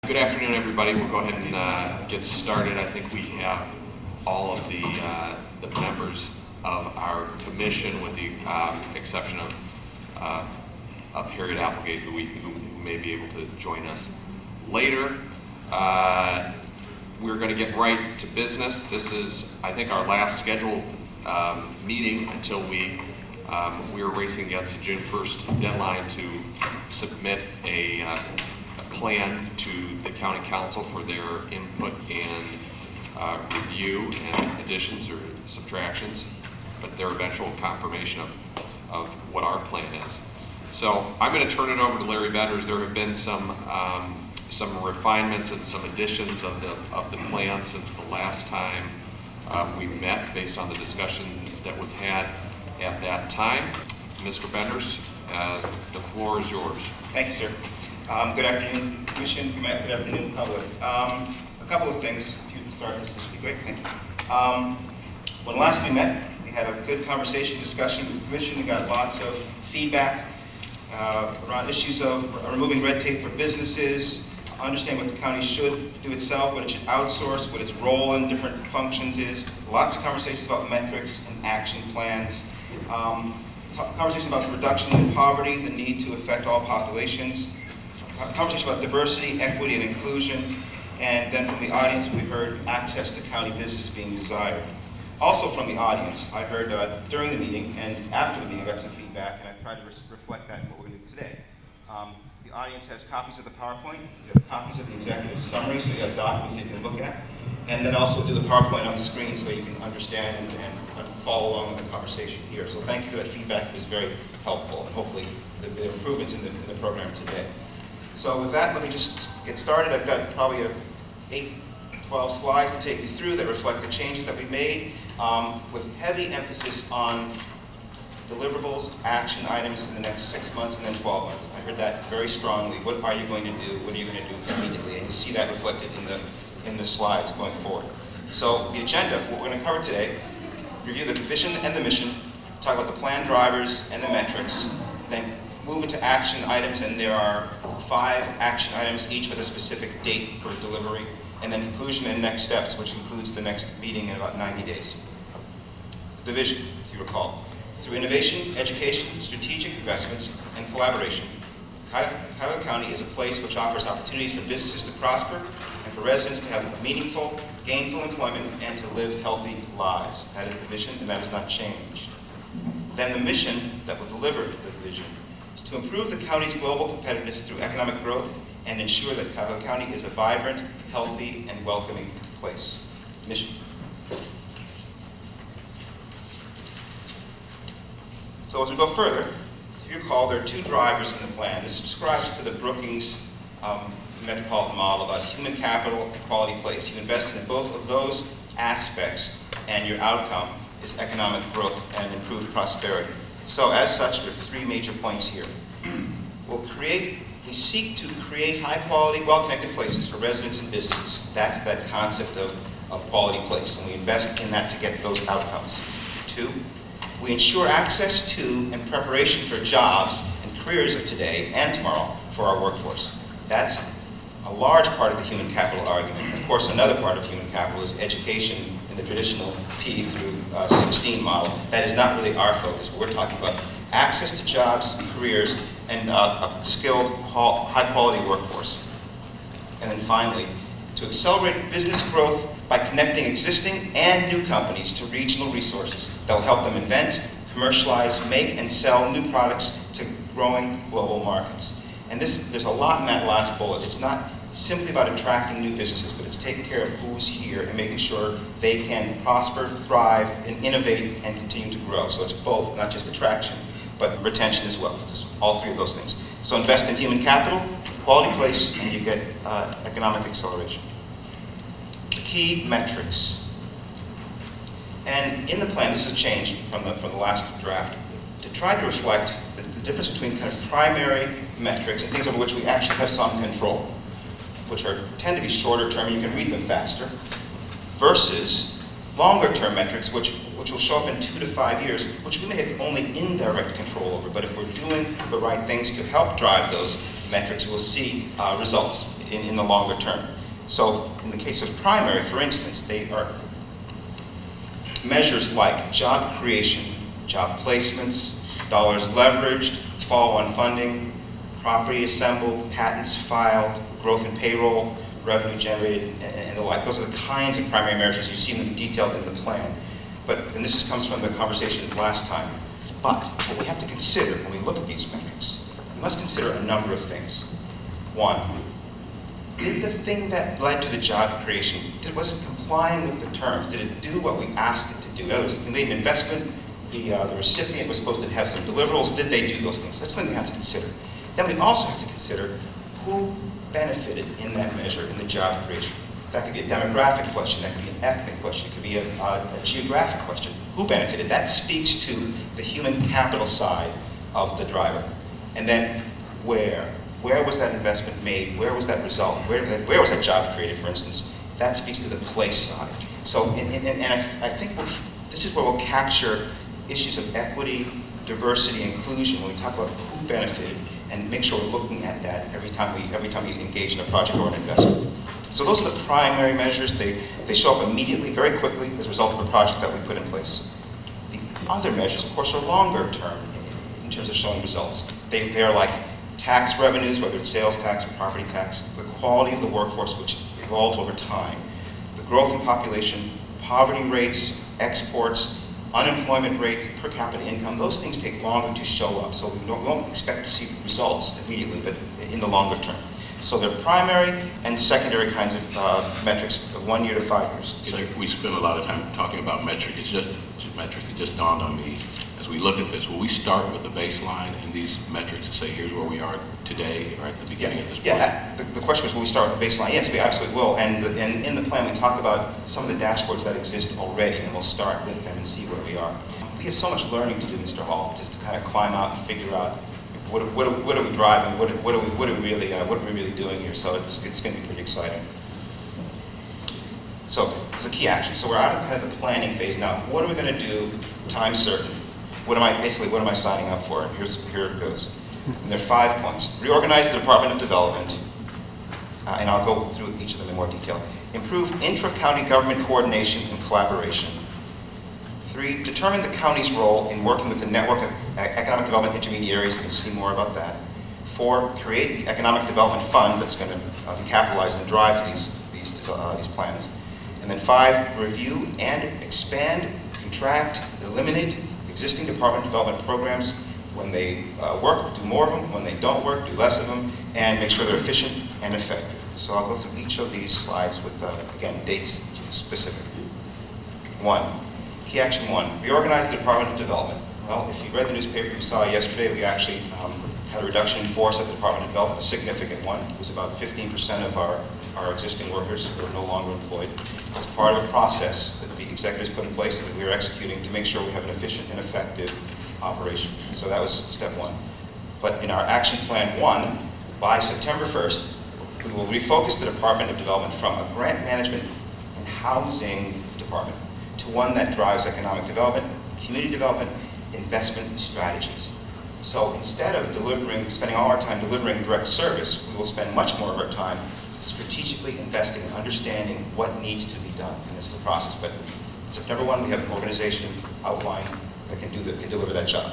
Good afternoon, everybody. We'll go ahead and get started. I think we have all of the members of our commission, with the exception of Harriet Applegate, who may be able to join us later. We're going to get right to business. This is, I think, our last scheduled meeting until we are racing against the June 1st deadline to submit a plan to the county council for their input and review and additions or subtractions, but their eventual confirmation of what our plan is. So I'm going to turn it over to Larry Betters. There have been some refinements and some additions of the plan since the last time we met, based on the discussion that was had at that time. Mr. Betters, the floor is yours. Thank you, sir. Good afternoon, Commission. Good afternoon, public. A couple of things. If you can start this would be great. Thank you. When last we met, we had a good conversation, discussion with the Commission. We got lots of feedback around issues of removing red tape for businesses, understand what the county should do itself, what it should outsource, what its role in different functions is. Lots of conversations about metrics and action plans. Conversation about the reduction in poverty, the need to affect all populations. Conversation about diversity, equity, and inclusion. And then from the audience, we heard access to county businesses being desired. Also from the audience, I heard during the meeting and after the meeting, I got some feedback, and I've tried to reflect that in what we're going to do today. The audience has copies of the PowerPoint, they have copies of the executive summary, so you have documents that you can look at. And then also do the PowerPoint on the screen so you can understand and follow along with the conversation here. So thank you for that feedback. It was very helpful, and hopefully there are improvements in the program today. So with that, let me just get started. I've got probably 8-12 slides to take you through that reflect the changes that we made, with heavy emphasis on deliverables, action items in the next 6 months and then 12 months. I heard that very strongly. What are you going to do? What are you going to do immediately? And you see that reflected in the slides going forward. So the agenda for what we're going to cover today: review the vision and the mission, talk about the plan drivers and the metrics, then move into action items, and there are 5 action items, each with a specific date for delivery, and then conclusion and next steps, which includes the next meeting in about 90 days. The vision, if you recall: through innovation, education, strategic investments, and collaboration, Cuyahoga County is a place which offers opportunities for businesses to prosper and for residents to have meaningful, gainful employment and to live healthy lives. That is the vision, and that has not changed. Then the mission that will deliver the vision is to improve the county's global competitiveness through economic growth and ensure that Cuyahoga County is a vibrant, healthy, and welcoming place. Mission. So as we go further, if you recall, there are 2 drivers in the plan. This subscribes to the Brookings metropolitan model about human capital and quality place. You invest in both of those aspects, and your outcome is economic growth and improved prosperity. So as such, there are 3 major points here. We seek to create high-quality, well-connected places for residents and businesses. That's that concept of quality place, and we invest in that to get those outcomes. 2, we ensure access to and preparation for jobs and careers of today and tomorrow for our workforce. That's a large part of the human capital argument. Of course, another part of human capital is education in the traditional P through 16 model. That is not really our focus, but we're talking about access to jobs, careers, and a skilled, high-quality workforce. And then finally, to accelerate business growth by connecting existing and new companies to regional resources that will help them invent, commercialize, make, and sell new products to growing global markets. And there's a lot in that last bullet. It's not simply about attracting new businesses, but it's taking care of who's here and making sure they can prosper, thrive, and innovate and continue to grow. So it's both, not just attraction, but retention as well. It's all 3 of those things. So invest in human capital, quality place, and you get economic acceleration. The key metrics. And in the plan, this is a change from the last draft, to try to reflect the difference between kind of primary metrics and things over which we actually have some control, which tend to be shorter term, and you can read them faster, versus longer term metrics, which will show up in 2 to 5 years, which we may have only indirect control over, but if we're doing the right things to help drive those metrics, we'll see results in the longer term. So in the case of primary, for instance, they are measures like job creation, job placements, dollars leveraged, follow-on funding, property assembled, patents filed, growth in payroll, revenue generated, and the like. Those are the kinds of primary measures. You've seen them detailed in the plan. And this comes from the conversation last time. But what we have to consider when we look at these metrics, we must consider a number of things. One, did the thing that led to the job creation, was it complying with the terms? Did it do what we asked it to do? In other words, we made an investment, the recipient was supposed to have some deliverables. Did they do those things? That's something we have to consider. Then we also have to consider who benefited in that measure in the job creation. That could be a demographic question, that could be an ethnic question, it could be a geographic question. Who benefited? That speaks to the human capital side of the driver. And then where? Where was that investment made? Where was that result? Where was that job created, for instance? That speaks to the place side. So, I think this is where we'll capture issues of equity, diversity, inclusion when we talk about who benefited, and make sure we're looking at that every time we engage in a project or an investment. So those are the primary measures. They show up immediately, very quickly, as a result of a project that we put in place. The other measures, of course, are longer term in terms of showing results. They are like tax revenues, whether it's sales tax or property tax, the quality of the workforce, which evolves over time, the growth in population, poverty rates, exports, unemployment rate, per capita income. Those things take longer to show up, so we won't expect to see results immediately, but in the longer term. So they're primary and secondary kinds of metrics, of 1 year to 5 years. So we spend a lot of time talking about metrics. It's just metrics. It just dawned on me as we look at this. Will we start with the baseline in these metrics and say, here's where we are today, or at the beginning of this plan? Yeah, the question was, will we start with the baseline? Yes, we absolutely will. And in the plan, we talk about some of the dashboards that exist already, and we'll start with them and see where we are. We have so much learning to do, Mr. Hall, just to kind of climb out and figure out what are we driving, what are we really doing here. So it's going to be pretty exciting. So it's a key action. So we're out of kind of the planning phase now. What are we going to do? Time certain. What am I signing up for? Here it goes. And there are 5 points. Reorganize the Department of Development, and I'll go through each of them in more detail. Improve intra-county government coordination and collaboration. 3, determine the county's role in working with the network of economic development intermediaries. You can see more about that. 4, create the economic development fund that's going to be capitalized and drive these plans. And then 5, review and expand, contract, eliminate existing department development programs. When they work, do more of them. When they don't work, do less of them, and make sure they're efficient and effective. So I'll go through each of these slides with, again, dates specific. 1, key action 1, reorganize the Department of Development. Well, if you read the newspaper you saw yesterday, we actually had a reduction in force at the Department of Development, a significant one. It was about 15% of our existing workers who are no longer employed. It's part of a process that the executives put in place that we are executing to make sure we have an efficient and effective operation. So that was step 1. But in our action plan 1, by September 1st, we will refocus the Department of Development from a grant management and housing department to one that drives economic development, community development, investment strategies. So instead of spending all our time delivering direct service, we will spend much more of our time strategically investing and understanding what needs to be done in this process. But September 1, we have an organization outlined that can deliver that job.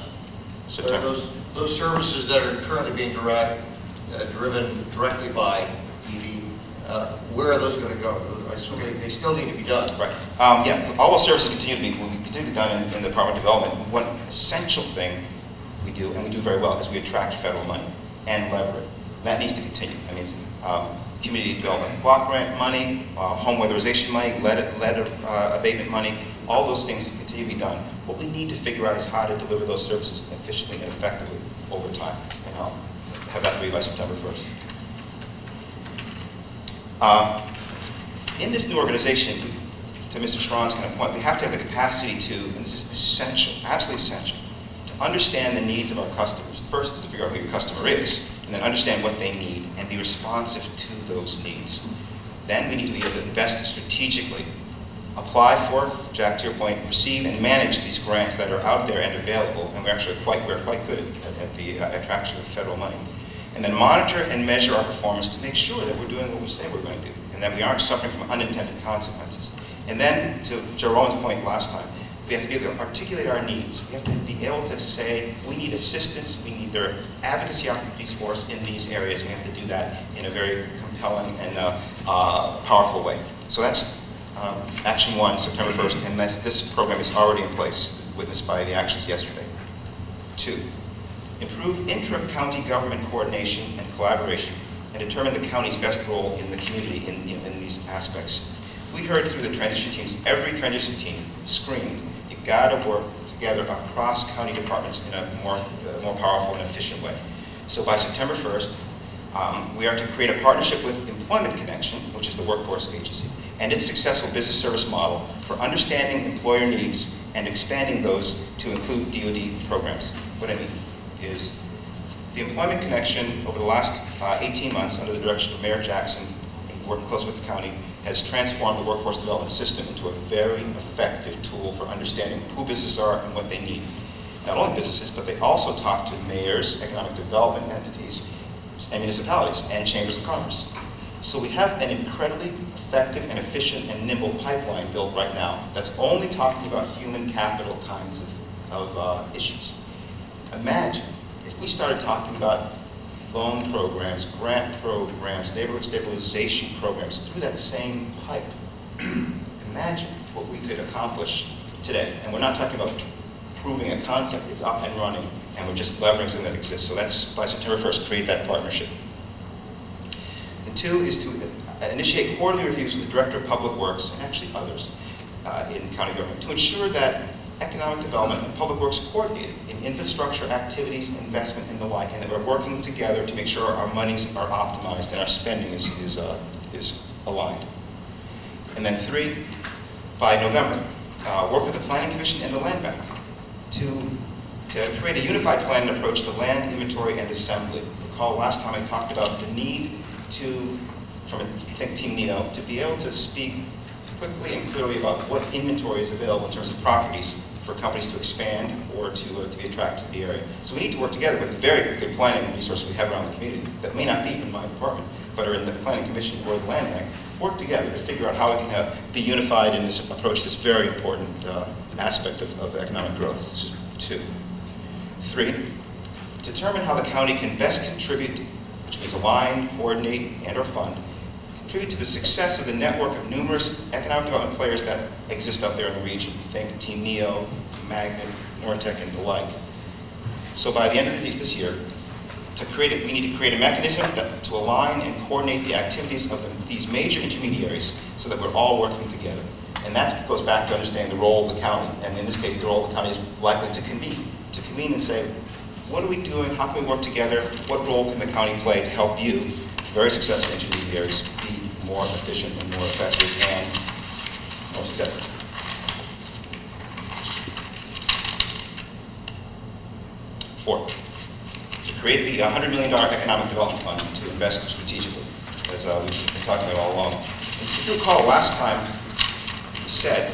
September. Those services that are currently being driven directly by EV, where are those going to go? I assume they still need to be done. Right. Yeah, all those services will continue to be done in the Department of Development. One essential thing we do, and we do very well, is we attract federal money and lever it. That needs to continue. I mean, community development block grant money, home weatherization money, lead abatement money, all those things continue to be done. What we need to figure out is how to deliver those services efficiently and effectively over time. And I'll have that for you by September 1st. In this new organization, to Mr. Schron's kind of point, we have to have the capacity to, and this is essential, absolutely essential, to understand the needs of our customers. First is to figure out who your customer is, and then understand what they need and be responsive to those needs. Then we need to be able to invest strategically, apply for, Jack, to your point, receive and manage these grants that are out there and available, and we're quite good at the attraction of federal money. and then monitor and measure our performance to make sure that we're doing what we say we're going to do, and that we aren't suffering from unintended consequences. And then, to Jerome's point last time, we have to be able to articulate our needs. We have to be able to say, we need assistance, we need their advocacy opportunities for us in these areas, and we have to do that in a very compelling and powerful way. So that's Action 1, September 1st, and this program is already in place, witnessed by the actions yesterday. 2, improve intra-county government coordination and collaboration, and determine the county's best role in the community in these aspects. We heard through the transition teams, every transition team screamed, you gotta work together across county departments in a more powerful and efficient way. So by September 1st, we are to create a partnership with Employment Connection, which is the workforce agency, and its successful business service model for understanding employer needs and expanding those to include DoD programs. What I mean is, the Employment Connection, over the last 18 months, under the direction of Mayor Jackson, working closely with the county, has transformed the workforce development system into a very effective tool for understanding who businesses are and what they need. Not only businesses, but they also talk to mayors, economic development entities, and municipalities, and chambers of commerce. So we have an incredibly effective and efficient and nimble pipeline built right now that's only talking about human capital kinds of issues. Imagine if we started talking about loan programs, grant programs, neighborhood stabilization programs through that same pipe. Imagine what we could accomplish today. And we're not talking about proving a concept, it's up and running, and we're just leveraging something that exists. So that's, by September 1st, create that partnership. And 2 is to initiate quarterly reviews with the Director of Public Works, and actually others in county government, to ensure that economic development and public works coordinated in infrastructure activities, investment, and the like, and that we're working together to make sure our monies are optimized and our spending is aligned. And then 3, by November, work with the Planning Commission and the Land Bank to create a unified plan and approach to land inventory and assembly. Recall last time I talked about the need to, from I think Team NEO, to be able to speak quickly and clearly about what inventory is available in terms of properties for companies to expand or to be attracted to the area. So we need to work together with very good planning resources we have around the community that may not be in my department, but are in the Planning Commission or the Land Bank. Work together to figure out how we can be unified in this approach, this very important aspect of economic growth. This is 2. 3, determine how the county can best contribute, which means align, coordinate, and or fund, contribute to the success of the network of numerous economic development players that exist out there in the region. Think Team NEO, Magnet, Nortec, and the like. So by the end of this year, we need to create a mechanism to align and coordinate the activities of these major intermediaries so that we're all working together. And that goes back to understanding the role of the county. And in this case, the role of the county is likely to convene and say, what are we doing? How can we work together? What role can the county play to help you, very successful intermediaries, be more efficient and more effective and more successful? 4, to create the $100 million Economic Development Fund to invest strategically, as we've been talking about all along. If you recall, last time we said,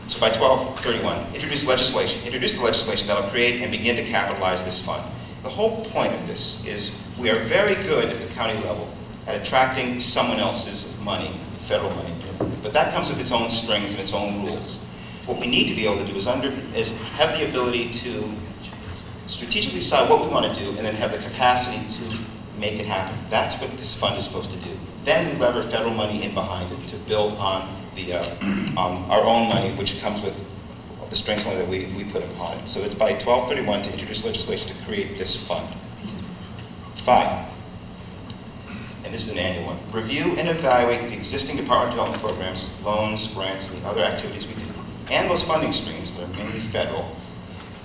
so by 12/31, introduce the legislation that will create and begin to capitalize this fund. The whole point of this is we are very good at the county level at attracting someone else's money, federal money, but that comes with its own strings and its own rules. What we need to be able to do is have the ability to strategically decide what we want to do and then have the capacity to make it happen. That's what this fund is supposed to do. Then we lever federal money in behind it to build on our own money, which comes with the strength only that we put upon it. So it's by 12/31 to introduce legislation to create this fund. 5, and this is an annual one, review and evaluate the existing department development programs, loans, grants, and the other activities we do, and those funding streams that are mainly federal,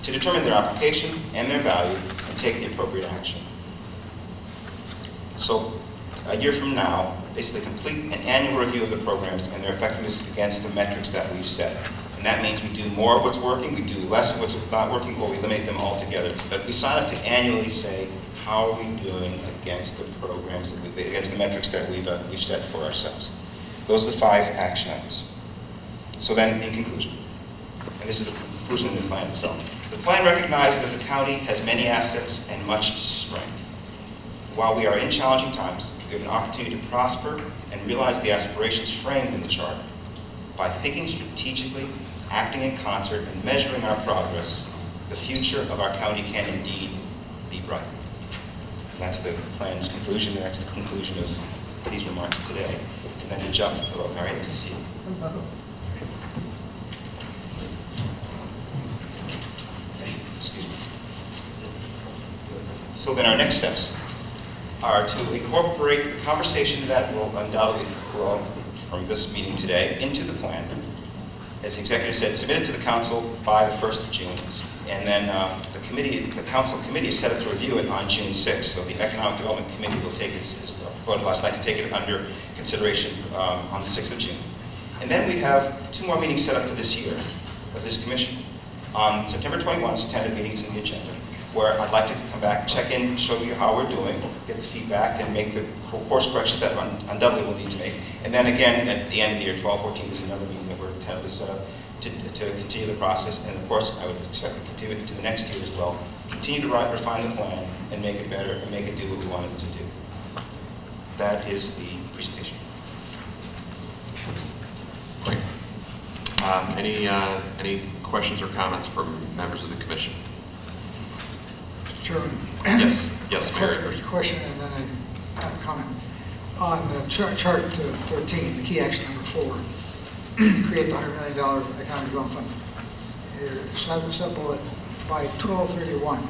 to determine their application and their value and take the appropriate action. So a year from now, basically complete an annual review of the programs and their effectiveness against the metrics that we've set. And that means we do more of what's working, we do less of what's not working, or we eliminate them altogether. But we sign up to annually say, how are we doing against the programs, against the metrics that we've set for ourselves. Those are the 5 action items. So then, in conclusion, and this is the conclusion in the plan itself, The plan recognizes that the county has many assets and much strength. While we are in challenging times, we have an opportunity to prosper and realize the aspirations framed in the charter. By thinking strategically, acting in concert, and measuring our progress, the future of our county can indeed be bright. That's the plan's conclusion, and that's the conclusion of these remarks today. And then to jump to the vote. All right, nice to see you. Excuse me. So then our next steps are to incorporate the conversation that will undoubtedly flow from this meeting today into the plan. As the executive said, submit it to the council by the 1st of June. And then the council committee is set up to review it on June 6th. So the Economic Development Committee will take voted last night to take it under consideration on the 6th of June. And then we have 2 more meetings set up for this year of this commission. On September 21, it's a tentative meetings in the agenda, where I'd like to come back, check in, show you how we're doing, get the feedback, and make the course corrections that undoubtedly we'll need to make. And then again, at the end of the year, 12/14, is another meeting that we're tentatively set up to continue the process. And of course, I would expect to continue it to the next year as well. Continue to refine the plan and make it better and make it do what we wanted it to do. That is the presentation. Great. Any questions or comments from members of the commission? Chairman. Yes, Mary. There's a question and then a comment. On chart 13, the key action number 4, create the $100 million economic development fund. Subbullet by 12/31.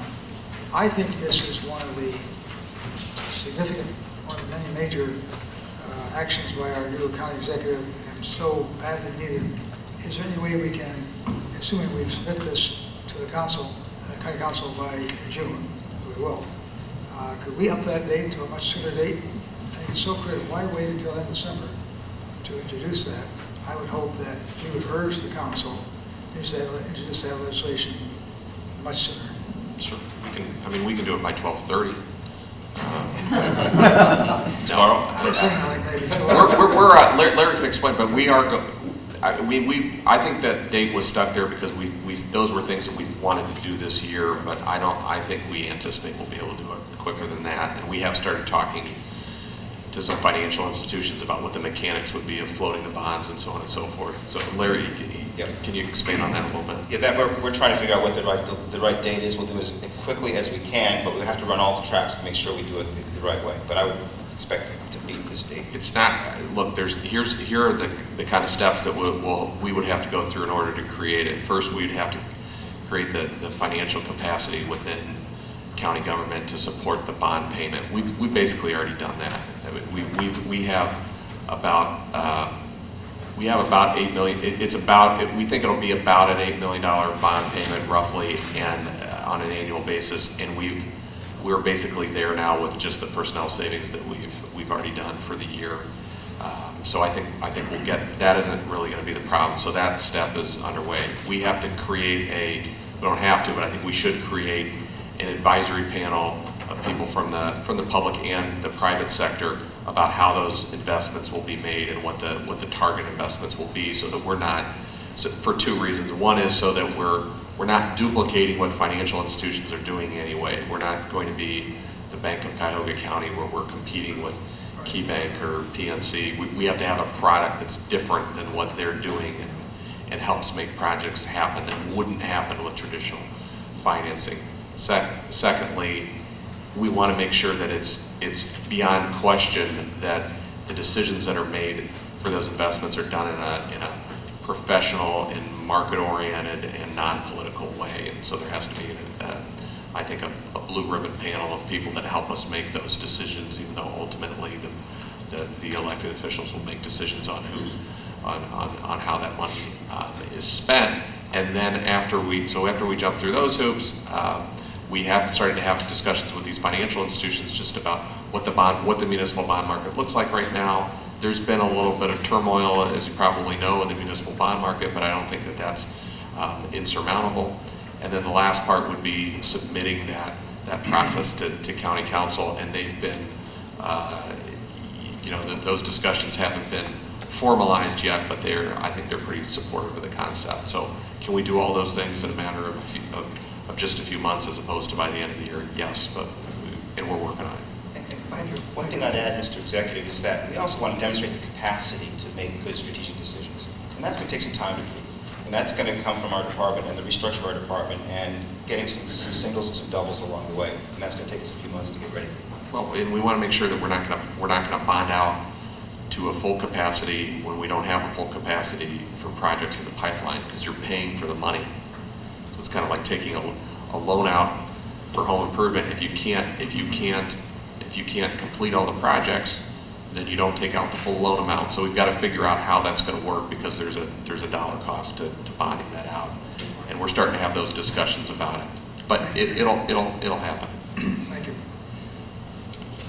I think this is one of the many major actions by our new county executive, and so badly needed. Is there any way we can, assuming we submit this to the council, county council by June, we will, could we up that date to a much sooner date? I think it's so critical. Why wait until end of December to introduce that? I would hope that you would urge the council to introduce that legislation much sooner. Sure. We can do it by 12:30. Tomorrow? I'm saying like maybe July. Larry can explain, but we are. I think that date was stuck there because those were things that we wanted to do this year, but I think we anticipate we'll be able to do it quicker than that. And we have started talking to some financial institutions about what the mechanics would be of floating the bonds and so on and so forth. So Larry, can you expand on that a little bit? Yeah, that we're trying to figure out what the right date is. We'll do it as quickly as we can, but we have to run all the tracks to make sure we do it the right way. But I would expect to beat this date. It's not. Look, here are the kind of steps that we would have to go through in order to create it. First, we'd have to create the financial capacity within county government to support the bond payment. We basically already done that. We have about $8 million. We think it'll be about an $8 million bond payment roughly, and on an annual basis. And we're basically there now with just the personnel savings that we've already done for the year. So I think we'll get that. Isn't really going to be the problem. So that step is underway. We have to create we don't have to, but I think we should create an advisory panel of people from the public and the private sector about how those investments will be made and what the target investments will be, so that we're not, for 2 reasons. One is so that we're not duplicating what financial institutions are doing anyway. We're not going to be the Bank of Cuyahoga County where we're competing with KeyBank or PNC. We have to have a product that's different than what they're doing and helps make projects happen that wouldn't happen with traditional financing. Secondly, we want to make sure that it's beyond question that the decisions that are made for those investments are done in a professional and market-oriented and non-political way. And so there has to be, I think, a blue ribbon panel of people that help us make those decisions, even though ultimately the elected officials will make decisions on on how that money is spent. And then after we jump through those hoops, we have started to have discussions with these financial institutions just about what the municipal bond market looks like right now. There's been a little bit of turmoil, as you probably know, in the municipal bond market, but I don't think that that's insurmountable. And then the last part would be submitting that process to county council, and they've been, those discussions haven't been formalized yet, but I think they're pretty supportive of the concept. So can we do all those things in a matter of of just a few months as opposed to by the end of the year, yes, and we're working on it. Thank you. One thing I'd add, Mr. Executive, is that we also want to demonstrate the capacity to make good strategic decisions. And that's going to take some time to do. And that's going to come from our department and the restructure of our department and getting some singles and some doubles along the way. And that's going to take us a few months to get ready. Well, and we want to make sure that we're not going to bond out to a full capacity when we don't have a full capacity for projects in the pipeline, because you're paying for the money. So it's kind of like taking a loan out for home improvement. If you can't complete all the projects, then you don't take out the full loan amount. So we've got to figure out how that's going to work, because there's a dollar cost to bonding that out, and we're starting to have those discussions about it. But it'll happen. Thank you.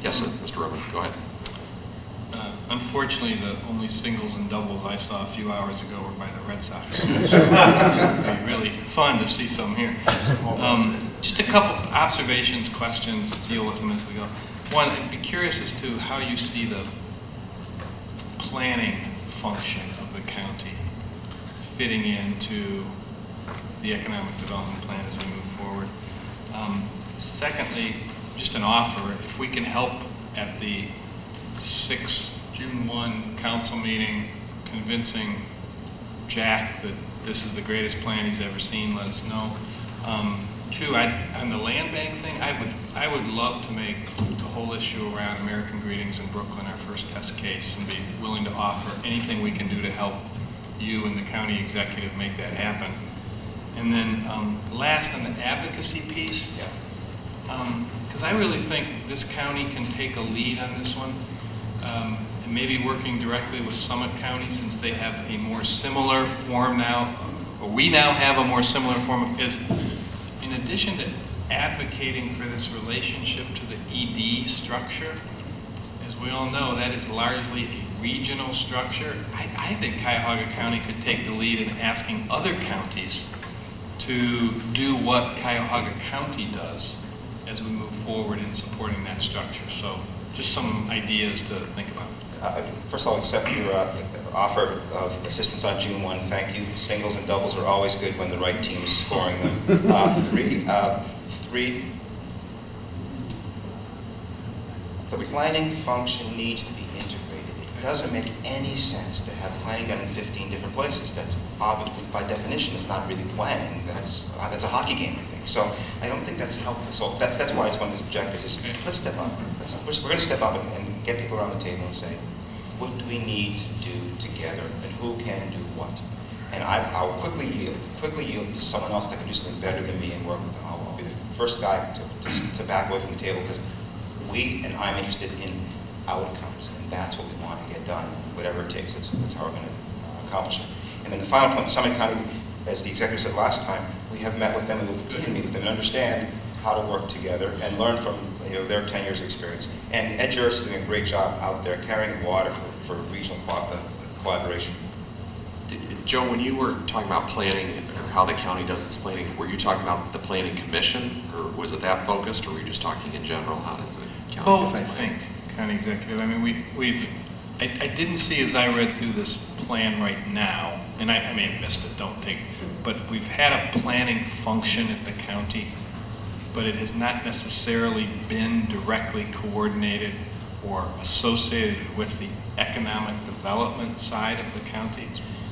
Yes, sir, Mr. Rubin, go ahead. Unfortunately, the only singles and doubles I saw a few hours ago were by the Red Sox. It would be really fun to see some here. Just a couple observations, questions, deal with them as we go. One, I'd be curious as to how you see the planning function of the county fitting into the economic development plan as we move forward. Secondly, just an offer, if we can help at the June 1 council meeting convincing Jack that this is the greatest plan he's ever seen, let us know. Two, on the land bank thing, I would love to make the whole issue around American Greetings in Brooklyn our first test case, and be willing to offer anything we can do to help you and the county executive make that happen. And then last, on the advocacy piece, because I really think this county can take a lead on this one, and maybe working directly with Summit County, since they have a more similar form now, or we now have a more similar form, is in addition to advocating for this relationship to the ED structure, as we all know, that is largely a regional structure. I think Cuyahoga County could take the lead in asking other counties to do what Cuyahoga County does as we move forward in supporting that structure. So just some ideas to think about. First of all, accept your offer of assistance on June 1. Thank you. Singles and doubles are always good when the right team is scoring them. Three, the planning function needs to be integrated. It doesn't make any sense to have planning done in 15 different places. That's obviously, by definition, it's not really planning. That's a hockey game, I think. So I don't think that's helpful. So that's why it's one of these objectives. Is let's step up. We're going to step up and get people around the table and say, what do we need to do together, and who can do what? And I'll quickly yield to someone else that can do something better than me and work with them. I'll be the first guy to back away from the table, because I'm interested in outcomes, and that's what we want to get done, whatever it takes. That's how we're going to accomplish it. And then the final point, Summit County, as the executive said last time, we have met with them and we'll continue to meet with them and understand how to work together and learn from their 10 years of experience. And Ed Juris is doing a great job out there carrying the water for regional collaboration. Joe, when you were talking about planning or how the county does its planning, were you talking about the planning commission, or was it that focused, or were you just talking in general? How does the county Both, do I its planning? think, county executive. I mean, I didn't see, as I read through this plan right now, and I may have missed it, but we've had a planning function at the county, but it has not necessarily been directly coordinated or associated with the economic development side of the county.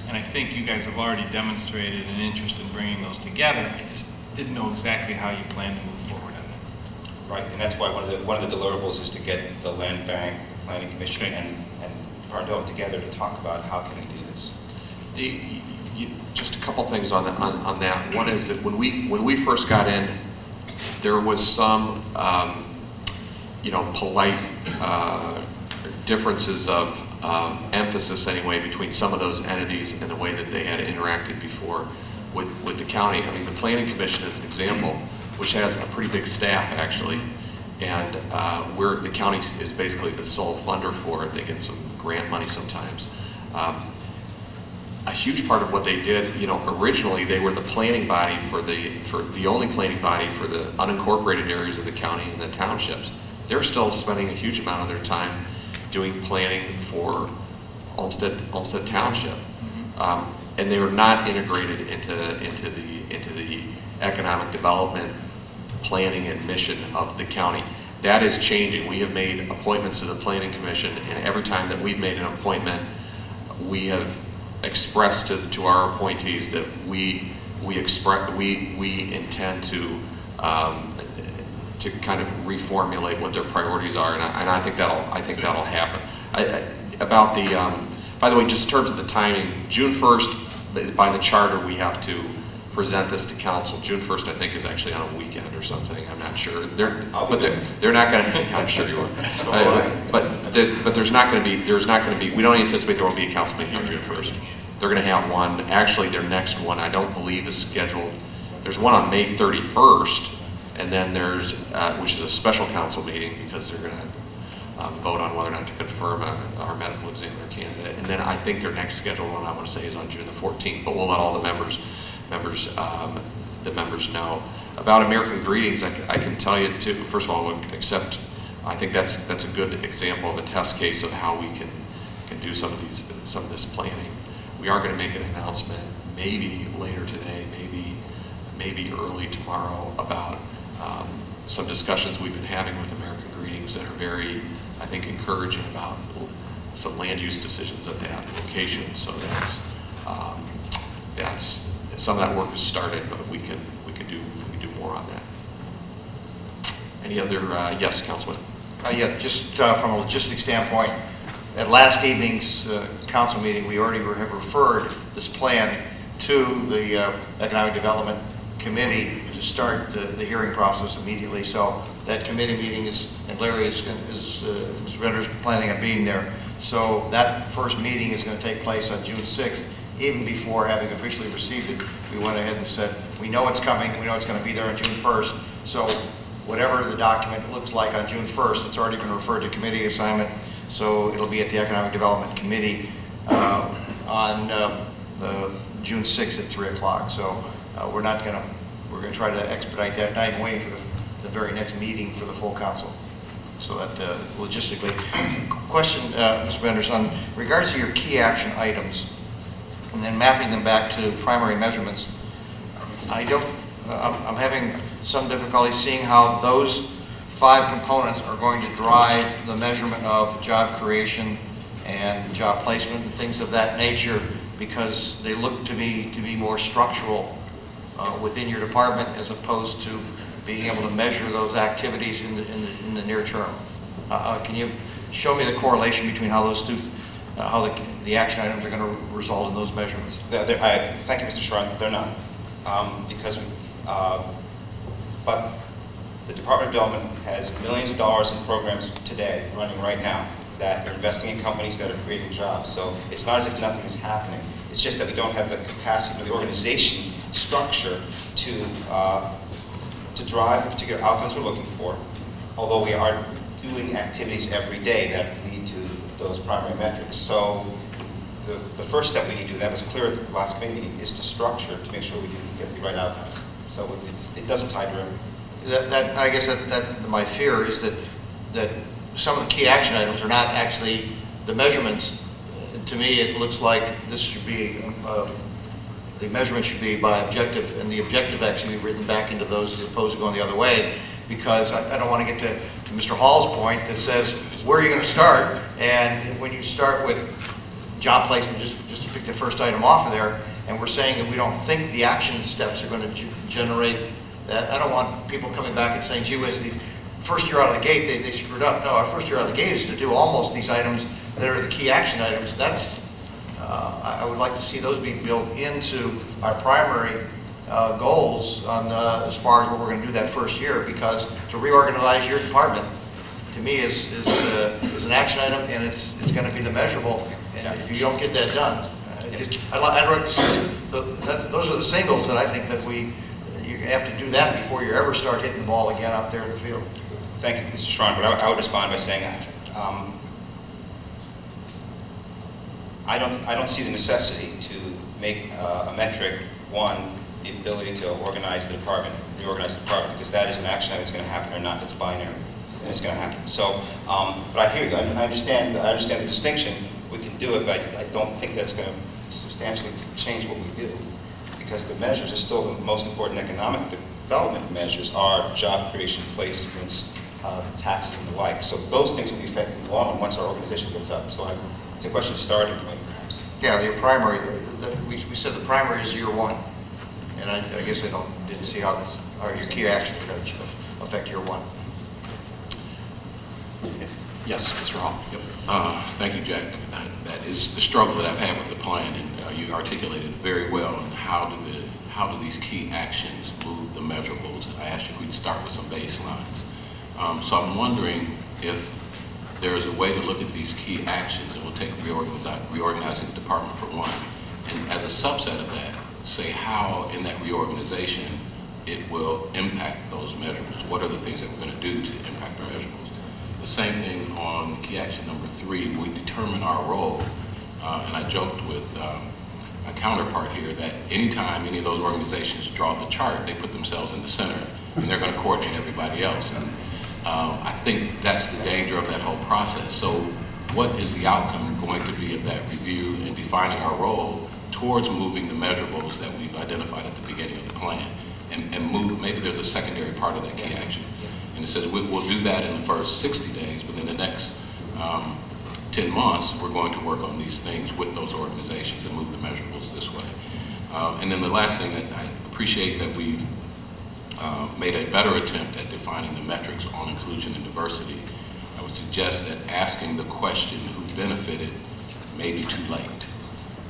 And I think you guys have already demonstrated an interest in bringing those together. I just didn't know exactly how you plan to move forward on it. Right, and that's why one of the deliverables is to get the land bank, the planning commission, and Department of Development together to talk about how can we do this. Just a couple things on that. One is that when we first got in, there was some polite differences of emphasis anyway between some of those entities and the way that they had interacted before with the county. I mean, the Planning Commission is an example, which has a pretty big staff actually, and the county is basically the sole funder for it. They get some grant money sometimes. A huge part of what they did, originally they were the planning body for the only planning body for the unincorporated areas of the county and the townships. They're still spending a huge amount of their time doing planning for Olmsted Township, and they were not integrated into the economic development planning and mission of the county. That is changing. We have made appointments to the Planning Commission, and every time that we've made an appointment, we have expressed to our appointees that we intend to kind of reformulate what their priorities are, and I think that'll happen. About the by the way, just in terms of the timing, June 1st, by the charter, we have to present this to council. June 1st, I think, is actually on a weekend or something. I'm not sure. They're not going to. I'm sure you will. But there's not going to be. We don't anticipate there will be a council meeting on June 1st. They're going to have one. Actually, their next one, I don't believe, is scheduled. There's one on May 31st, and then there's which is a special council meeting because they're going to vote on whether or not to confirm our medical examiner candidate. And then I think their next scheduled one, I want to say, is on June the 14th. But we'll let all the members know. About American Greetings, I can tell you too, first of all, I think that's a good example of a test case of how we can do some of this planning. We are going to make an announcement maybe later today, maybe early tomorrow, about some discussions we've been having with American Greetings that are very, I think, encouraging about some land use decisions at that location. So that's some of that work has started, but we can do more on that. Any other? Yes, Councilman. Yeah, just from a logistics standpoint, at last evening's council meeting, we already have referred this plan to the Economic Development Committee to start the hearing process immediately. So that committee meeting and Larry Mr. Render's planning on being there. So that first meeting is going to take place on June 6th. Even before having officially received it, we went ahead and said, we know it's coming, we know it's going to be there on June 1st. So whatever the document looks like on June 1st, it's already been referred to committee assignment. So it'll be at the Economic Development Committee on June 6th at 3 o'clock. So we're going to try to expedite that, not even waiting for the very next meeting for the full council. So that logistically. Question, Mr. Benders, on regards to your key action items, and then mapping them back to primary measurements, I'm having some difficulty seeing how those 5 components are going to drive the measurement of job creation and job placement and things of that nature, because they look to me to be more structural within your department as opposed to being able to measure those activities in the near term. Can you show me the correlation between how those two, how the action items are going to result in those measurements? Thank you, Mr. Schron. They're not. But the Department of Development has millions of dollars in programs today, running right now, that are investing in companies that are creating jobs. So it's not as if nothing is happening. It's just that we don't have the capacity or the organization structure to drive the particular outcomes we're looking for, although we are doing activities every day that lead to those primary metrics. So the first step we need to do, that was clear at the last committee meeting, is to structure to make sure we can get the right outcomes. So it doesn't tie directly. I guess that's my fear, is that some of the key action items are not actually the measurements. To me, it looks like this should be, the measurement should be by objective, and the objective actually be written back into those as opposed to going the other way, because I don't want to get to Mr. Hall's point that says, where are you going to start? And when you start with job placement, just to pick the first item off of there, and we're saying that we don't think the action steps are going to generate that, I don't want people coming back and saying, gee whiz, the first year out of the gate, they screwed up. No, our first year out of the gate is to do almost these items that are the key action items. That's, I would like to see those be built into our primary goals on as far as what we're going to do that first year, because to reorganize your department, to me, is an action item, and it's going to be the measurable. And if you don't get that done, I'd like to see those are the singles that I think that you have to do that before you ever start hitting the ball again out there in the field. Thank you, Mr. Schron, but I would respond by saying I don't see the necessity to make a metric one, the ability to reorganize the department, because that is an action item that's going to happen or not. It's binary, and it's going to happen. So, but I hear you. I understand the distinction. We can do it, but I don't think that's going to substantially change what we do, because the measures are still the most important economic development measures are job creation, placements, taxes and the like. So those things will be affected in the long run once our organization gets up. So it's a question of starting point, perhaps. Yeah, the primary, we said the primary is year one. And I guess I didn't see how this, or your key actions are going to affect year one. Yes, Mr. Hall. Yep. Thank you, Jack. That is the struggle that I've had with the plan, and you articulated it very well. And how do these key actions move the measurables? I asked you if we'd start with some baselines. So I'm wondering if there is a way to look at these key actions, and we'll take reorganizing the department for one, and as a subset of that, say how in that reorganization it will impact those measurables. What are the things that we're going to do to impact the measurables? The same thing on key action number 3, we determine our role, and I joked with a counterpart here that anytime any of those organizations draw the chart, they put themselves in the center, and they're going to coordinate everybody else. And I think that's the danger of that whole process. So what is the outcome going to be of that review and defining our role towards moving the measurables that we've identified at the beginning of the plan, and move, maybe there's a secondary part of that key action. And it says we'll do that in the first 60 days, but in the next 10 months, we're going to work on these things with those organizations and move the measurables this way. And then the last thing, that I appreciate that we've made a better attempt at defining the metrics on inclusion and diversity. I would suggest that asking the question who benefited may be too late,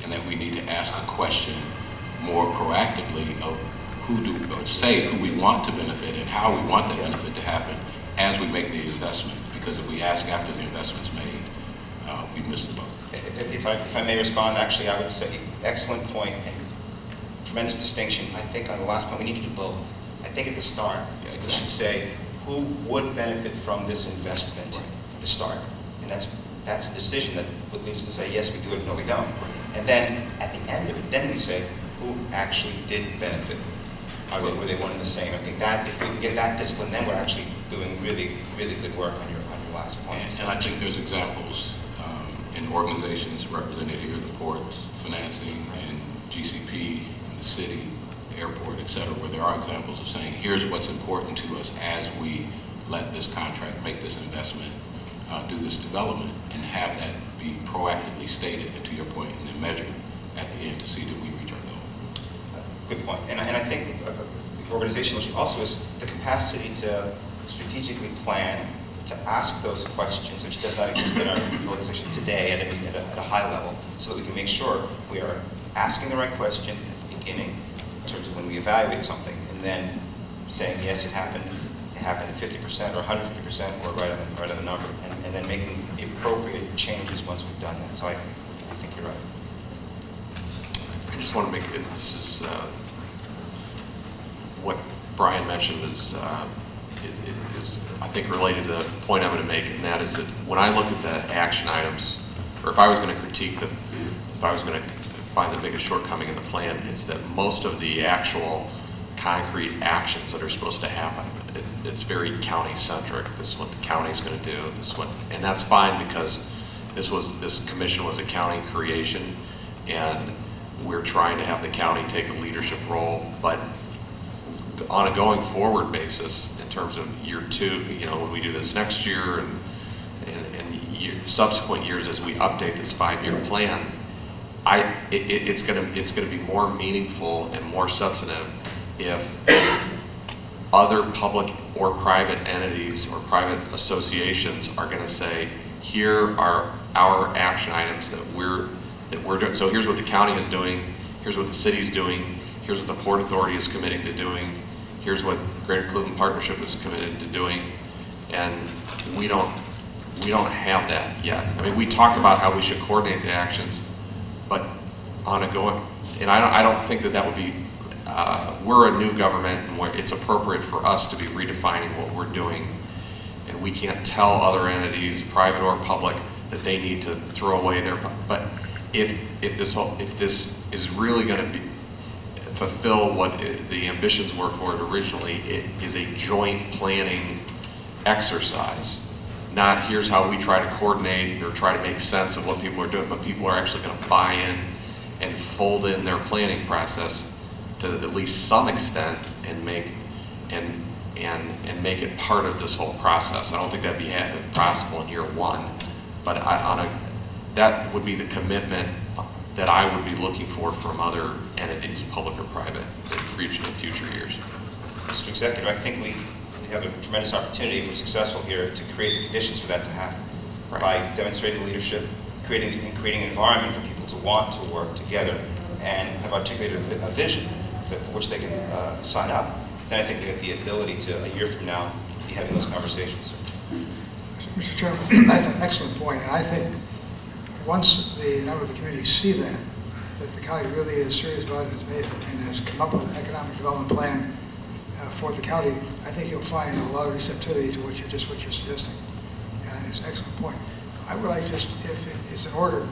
and that we need to ask the question more proactively of who we want to benefit and how we want that benefit to happen as we make the investment. Because if we ask after the investment's made, we've missed the boat. If I may respond, actually, I would say excellent point and tremendous distinction. I think on the last point, we need to do both. I think at the start, we should say who would benefit from this investment at the start. And that's a decision that would lead us to say, yes, we do it, no, we don't. And then at the end of it, then we say who actually did benefit. Were they one and the same? I think that if we can get that discipline, then we're actually doing really, really good work on your last point. And I think there's examples in organizations represented here, the ports, financing, and GCP, and the city, the airport, et cetera, where there are examples of saying, here's what's important to us as we let this contract, make this investment, do this development, and have that be proactively stated, and to your point, and then measured at the end to see that we reach our goal. Good point. And I think organizational also is the capacity to strategically plan, to ask those questions, which does not exist in our organization today at a high level, so that we can make sure we are asking the right question at the beginning in terms of when we evaluate something, and then saying, yes, it happened at 50% or 150% or right on the number, and then making the appropriate changes once we've done that. So I think you're right. I just want to make it, this is what Brian mentioned is I think related to the point I'm going to make, and that is that when I looked at the action items, or if I was going to critique them, if I was going to find the biggest shortcoming in the plan, it's that most of the actual concrete actions that are supposed to happen, it's very county-centric. This is what the county's going to do. And that's fine because this commission was a county creation, and we're trying to have the county take a leadership role. But on a going forward basis, in terms of year 2, when we do this next year and subsequent years as we update this 5-year plan, it's going to be more meaningful and more substantive if other public or private entities or private associations are going to say, here are our action items that we're doing. So here's what the county is doing, here's what the city is doing, here's what the Port Authority is committing to doing, here's what Greater Cleveland Partnership is committed to doing, and we don't have that yet. I mean, we talk about how we should coordinate the actions, but on a going, and I don't think that would be, we're a new government, and it's appropriate for us to be redefining what we're doing, and we can't tell other entities, private or public, that they need to throw away their, but if this is really going to fulfill what the ambitions were for it originally, it is a joint planning exercise. Not here's how we try to coordinate or try to make sense of what people are doing, but people are actually going to buy in and fold in their planning process to at least some extent and make make it part of this whole process. I don't think that'd be possible in year one, but that would be the commitment that I would be looking for from other entities, public or private, in future years. Mr. Executive, I think we have a tremendous opportunity, if we're successful here, to create the conditions for that to happen. Right. By demonstrating leadership, creating an environment for people to want to work together and have articulated a vision for which they can sign up. Then I think we have the ability to, a year from now, be having those conversations. Mr. Chairman, that's an excellent point. And I think once the number of the community see that the county really is serious about it and has come up with an economic development plan for the county, I think you'll find a lot of receptivity to what you're suggesting. And it's an excellent point. I would like just, if it's in order,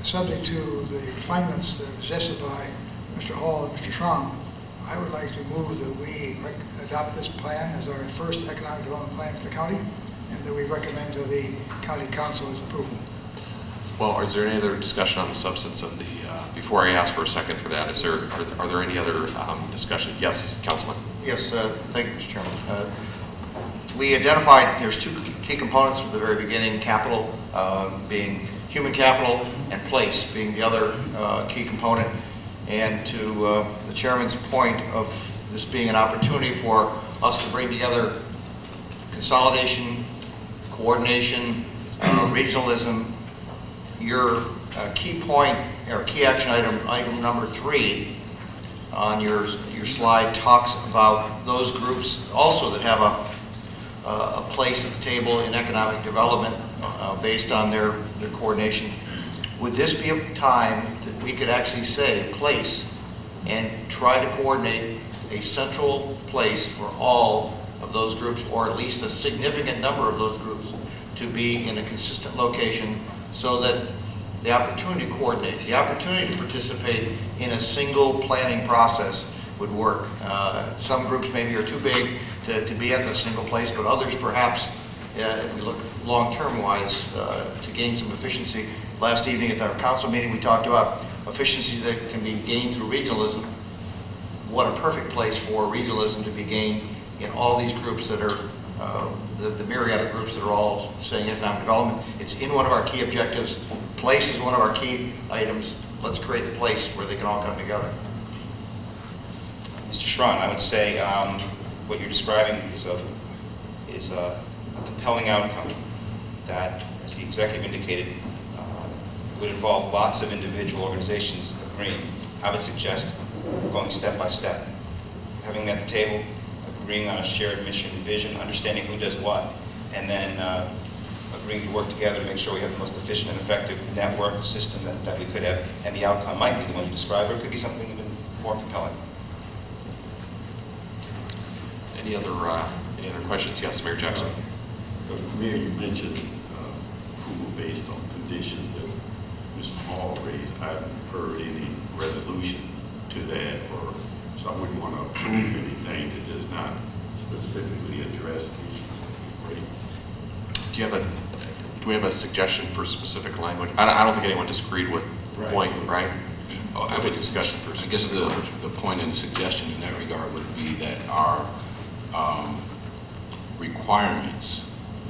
subject to the refinements that are suggested by Mr. Hall and Mr. Schramm, I would like to move that we adopt this plan as our first economic development plan for the county, and that we recommend to the county council as approval. Well, is there any other discussion on the substance of the, before I ask for a second for that, are there any other discussion? Yes, Councilman. Yes, thank you, Mr. Chairman. We identified there's two key components from the very beginning, capital being human capital and place being the other key component. And to the Chairman's point of this being an opportunity for us to bring together consolidation, coordination, regionalism, your key point or key action item number 3 on your slide talks about those groups also that have a place at the table in economic development based on their coordination. Would this be a time that we could actually say place and try to coordinate a central place for all of those groups, or at least a significant number of those groups, to be in a consistent location so that the opportunity to coordinate, the opportunity to participate in a single planning process would work. Some groups maybe are too big to be at the single place, but others perhaps, if we look long-term wise, to gain some efficiency. Last evening at our council meeting, we talked about efficiency that can be gained through regionalism. What a perfect place for regionalism to be gained in all these groups that are, the myriad of groups that are all saying economic development. It's in one of our key objectives. Place is one of our key items. Let's create the place where they can all come together. Mr. Schramm, I would say what you're describing is a compelling outcome that, as the executive indicated, would involve lots of individual organizations agreeing. I would suggest going step by step, having them at the table, agreeing on a shared mission, vision, understanding who does what, and then agreeing to work together to make sure we have the most efficient and effective network system that we could have, and the outcome might be the one you described, or it could be something even more compelling. Any other questions? Yes, Mayor Jackson. Mayor, you mentioned approval based on conditions that Mr. Hall raised. I haven't heard any resolution to that, or so I wouldn't want to approve anything that does not specifically address the issue. Do we have a suggestion for specific language? I don't think anyone disagreed with the point, right? Oh, I would discussion for I guess the point and the suggestion in that regard would be that our requirements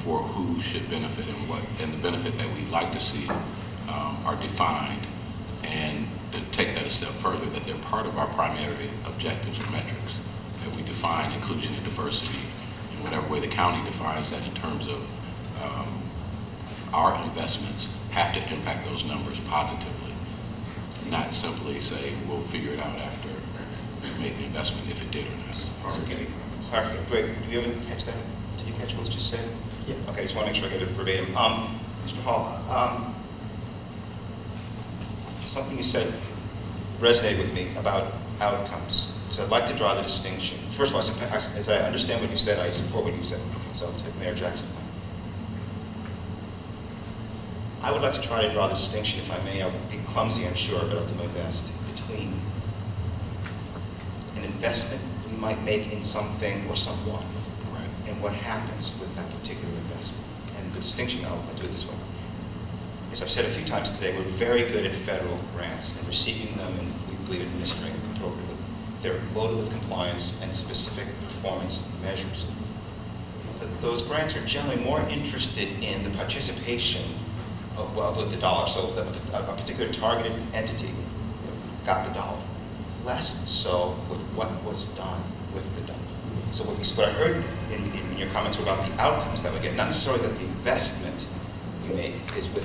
for who should benefit and what, and the benefit that we'd like to see are defined, and to take that a step further, that they're part of our primary objectives and metrics, that we define inclusion and diversity in whatever way the county defines that in terms of our investments have to impact those numbers positively, not simply say we'll figure it out after we make the investment if it did or not. So can you clarify? Greg, did you ever catch that? Did you catch what was just said? Yeah. Okay, just want to make sure I get it verbatim. Mr. Hall, something you said resonated with me about outcomes. So I'd like to draw the distinction. First of all, as I understand what you said, I support what you said. So I'll take Mayor Jackson. I would like to try to draw the distinction, if I may. I'll be clumsy, I'm sure, but I'll do my best, between an investment we might make in something or someone, Right. and what happens with that particular investment. And the distinction, I'll do it this way. As I've said a few times today, we're very good at federal grants and receiving them, and we believe administering them appropriately. They're loaded with compliance and specific performance measures. But those grants are generally more interested in the participation of the dollar. So a particular targeted entity got the dollar, less so with what was done with the dollar. So what I heard in your comments were about the outcomes that we get, not necessarily that the investment you make is with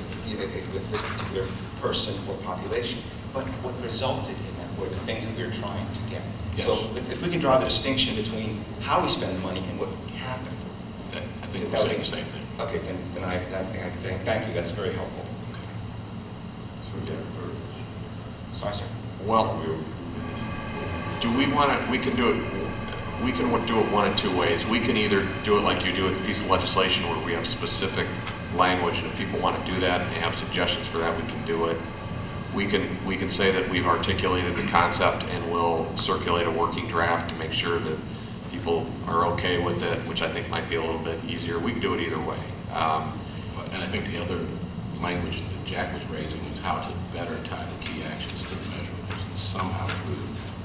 this particular person or population, but what resulted in that were the things that we were trying to get. Yes. So if we can draw the distinction between how we spend the money and what happened. I think we're saying the same thing. Okay, then I think I can thank you. That's very helpful. So, yeah, Sorry, sir. Well, do we want to, we can do it one of two ways. We can either do it like you do with a piece of legislation where we have specific language, and if people want to do that and have suggestions for that, we can do it. We can say that we've articulated the concept and we'll circulate a working draft to make sure that people are okay with it, which I think might be a little bit easier. We can do it either way. And I think the other language that Jack was raising is how to better tie the key actions to the measurables. And somehow through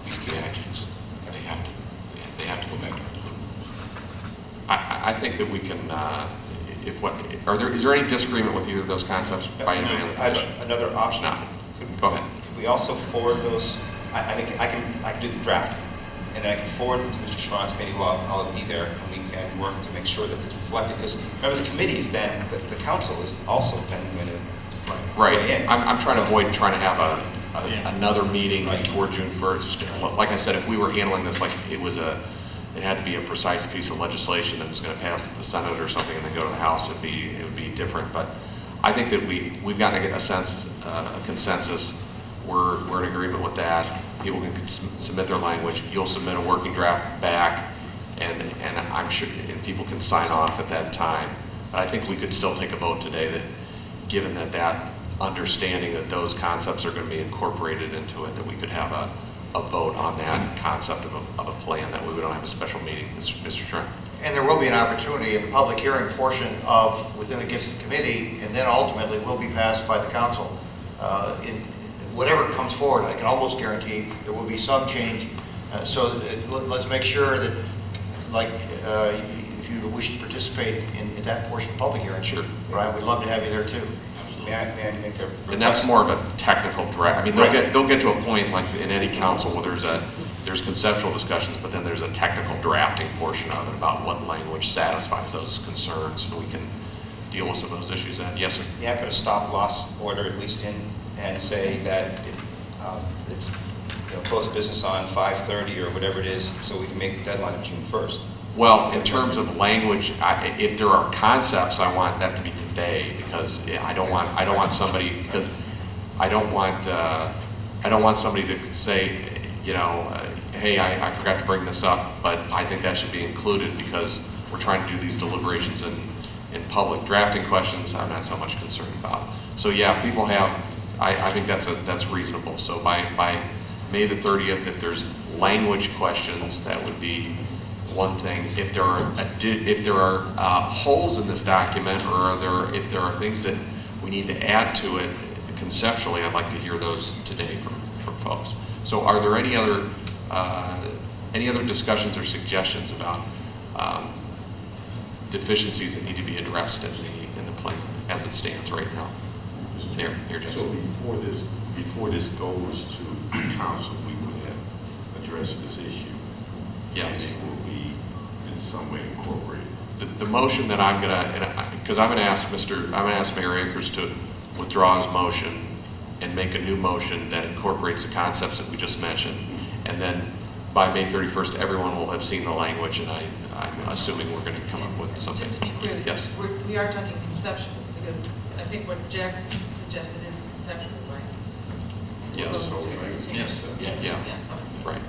these key actions, they have to go back to our deliverables. I think that we can, is there any disagreement with either of those concepts by anybody on the I commission? have another option. No. Go ahead. Could we also forward those? I can do the draft, and then I can forward them to Mr. Schwan's committee. I'll be there, and we can work to make sure that it's reflected. Because remember, the committee is then the council is also then going to Right. I'm trying to avoid trying to have another meeting Right. before June 1st. Like I said, if we were handling this like it had to be a precise piece of legislation that was going to pass the Senate or something and then go to the House, it would be different. But I think that we've got to get a consensus. We're in agreement with that. People can submit their language. You'll submit a working draft back, and I'm sure people can sign off at that time. But I think we could still take a vote today that, given that understanding that those concepts are going to be incorporated into it, that we could have a vote on that concept of a plan, that way we don't have a special meeting. Mr. Trent. And there will be an opportunity in the public hearing portion within the Gibson Committee, and then ultimately will be passed by the council. In whatever comes forward, I can almost guarantee there will be some change. Let's make sure that, like, if you wish to participate in that portion of the public hearing, Sure. Brian, we'd love to have you there too. May I make a request? And that's more of a technical draft. I mean, they'll get to a point like in any council where there's conceptual discussions, but then there's a technical drafting portion of it about what language satisfies those concerns, and we can deal with some of those issues then. Yes, sir. Yeah, put a stop loss order at least in, and say that it's close of business on 5:30 or whatever it is, so we can make the deadline of June 1st. Well, in terms of language, if there are concepts, I want that to be today, because I don't want somebody to say, hey, I forgot to bring this up, but I think that should be included because we're trying to do these deliberations in public. Drafting questions, I'm not so much concerned about. So yeah, if people have, I think that's reasonable. So by May the 30th, if there's language questions, that would be one thing. If there are holes in this document, or if there are things that we need to add to it conceptually, I'd like to hear those today from folks. So are there any other discussions or suggestions about deficiencies that need to be addressed in the plan as it stands right now? Here, Jason. So before this goes to council, we would have addressed this issue. Yes. And it will be in some way incorporated. The motion that I'm gonna ask Mayor Akers to withdraw his motion and make a new motion that incorporates the concepts that we just mentioned. And then by May 31st, everyone will have seen the language, and I'm assuming we're gonna come up with something. Just to be clear, Yes. we are talking conceptual, because I think what Jack suggested is conceptual, right? Yes. As opposed to just Yes. Yeah. okay. Right.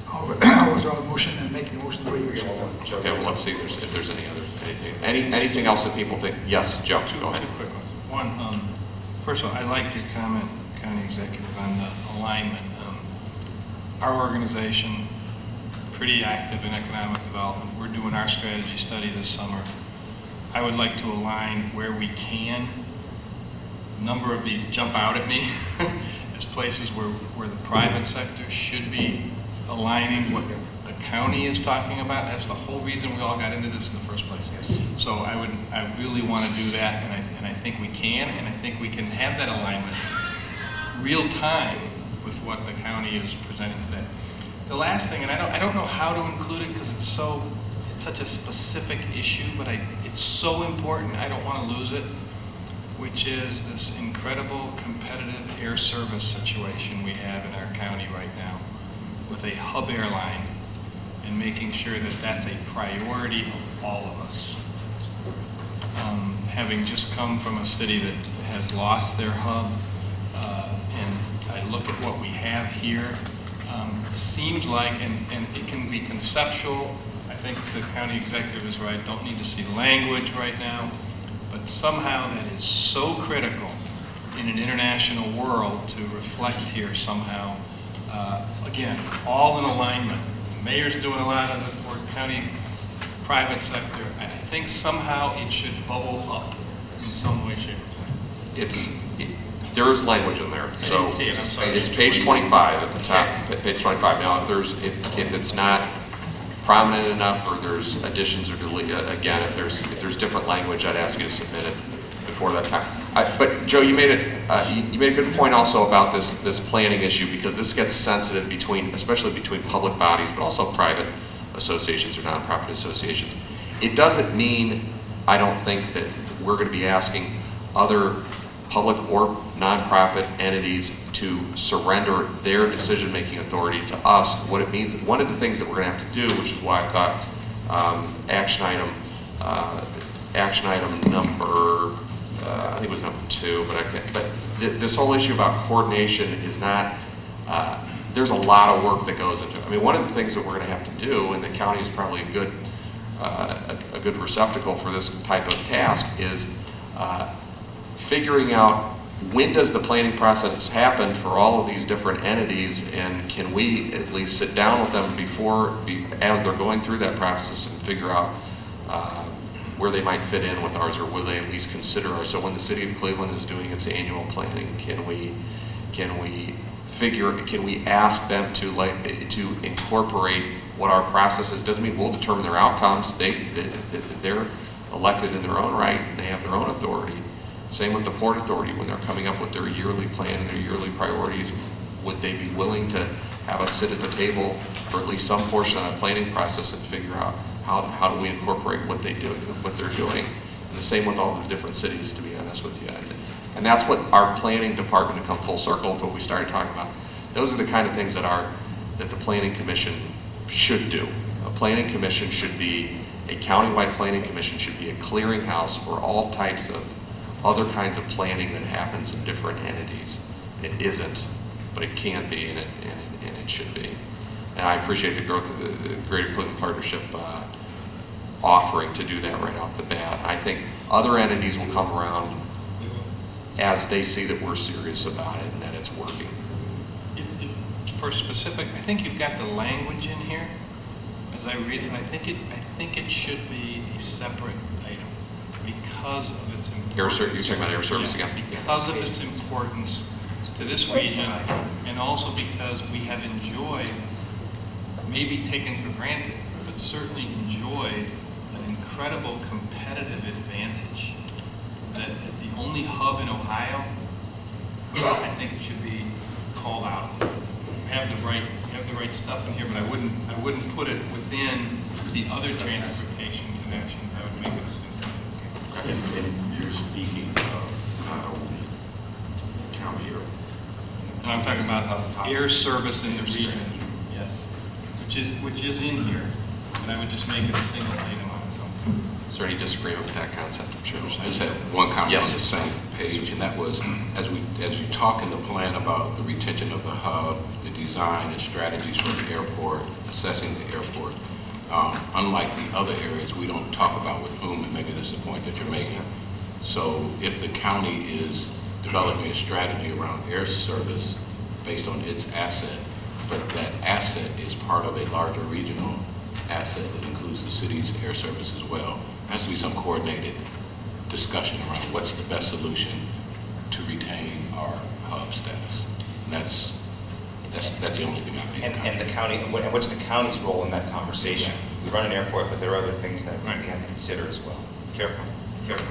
I'll withdraw the motion and make the motion the way you wish. Okay, well, let's see if there's anything else that people think. Yes, Joe, go ahead. Two quick ones. One, first of all, I liked your comment, County Executive, on the alignment. Our organization, pretty active in economic development. We're doing our strategy study this summer. I would like to align where we can. A number of these jump out at me There's places where the private sector should be aligning what the county is talking about. That's the whole reason we all got into this in the first place. So I really want to do that, and I think we can, and I think we can have that alignment real time with what the county is presenting today. The last thing, and I don't know how to include it because it's such a specific issue, but it's so important, I don't want to lose it, which is this incredible competitive air service situation we have in our county right now with a hub airline, and making sure that that's a priority of all of us. Having just come from a city that has lost their hub, and I look at what we have here, it seems like, and it can be conceptual, I think the county executive is right, don't need to see language right now, but somehow that is so critical in an international world to reflect here somehow. Again, all in alignment. The mayor's doing a lot of the Port County private sector. I think somehow it should bubble up in some way, shape, or form. There is language in there. I So didn't see it, I'm sorry. it's page 25 at the top, page 25. Now, if it's not prominent enough, or there's additions or again, if there's different language, I'd ask you to submit it before that time. But Joe, you made a good point also about this planning issue, because this gets sensitive especially between public bodies, but also private associations or nonprofit associations. It doesn't mean, I don't think, that we're going to be asking other public or nonprofit entities to surrender their decision-making authority to us. What it means, one of the things that we're going to have to do, which is why I thought action item number, I think it was number 2, but this whole issue about coordination is not, there's a lot of work that goes into it. I mean, one of the things that we're going to have to do, and the county is probably a good receptacle for this type of task, is figuring out when does the planning process happen for all of these different entities, and can we at least sit down with them as they're going through that process and figure out where they might fit in with ours, or will they at least consider ours. So when the city of Cleveland is doing its annual planning, can we ask them to incorporate what our process is? Doesn't mean we'll determine their outcomes. They're elected in their own right, and they have their own authority. Same with the Port Authority, when they're coming up with their yearly plan and their yearly priorities, would they be willing to have us sit at the table for at least some portion of that planning process and figure out how do we incorporate what they're doing? And the same with all the different cities, to be honest with you. And that's what our planning department, to come full circle to what we started talking about. Those are the kind of things that the Planning Commission should do. A planning commission should be, a countywide planning commission should be a clearinghouse for all types of other kinds of planning that happens in different entities. It isn't, but it can be, and it should be. And I appreciate the growth of the Greater Cleveland Partnership offering to do that right off the bat. I think other entities will come around as they see that we're serious about it and that it's working. For specific, I think you've got the language in here. As I read it, I think it should be a separate item because of its importance. You're talking about air service again? Because of its importance to this region, and also because we have enjoyed, maybe taken for granted, but certainly enjoyed an incredible competitive advantage that is the only hub in Ohio. I think it should be called out. We have the right stuff in here, but I wouldn't put it within the other transportation connections. I would make it a simple. And you're speaking of not only county air. And I'm talking about air service in the region. Yes. Which is in here, and I would just make it a single item on its own. Is there any disagreement with that concept? I'm sure. I just had one comment Yes. on the same page, and that was, as you talk in the plan about the retention of the hub, the design and strategies for the airport, assessing the airport, unlike the other areas, we don't talk about with whom, and maybe this is the point that you're making. So if the county is developing a strategy around air service based on its asset, but that asset is part of a larger regional asset that includes the city's air service as well, there has to be some coordinated discussion around what's the best solution to retain our hub status. And And that's the only thing I need. And the county, and what's the county's role in that conversation? We run an airport, but there are other things that Right. we have to consider as well. Fair point. Fair point.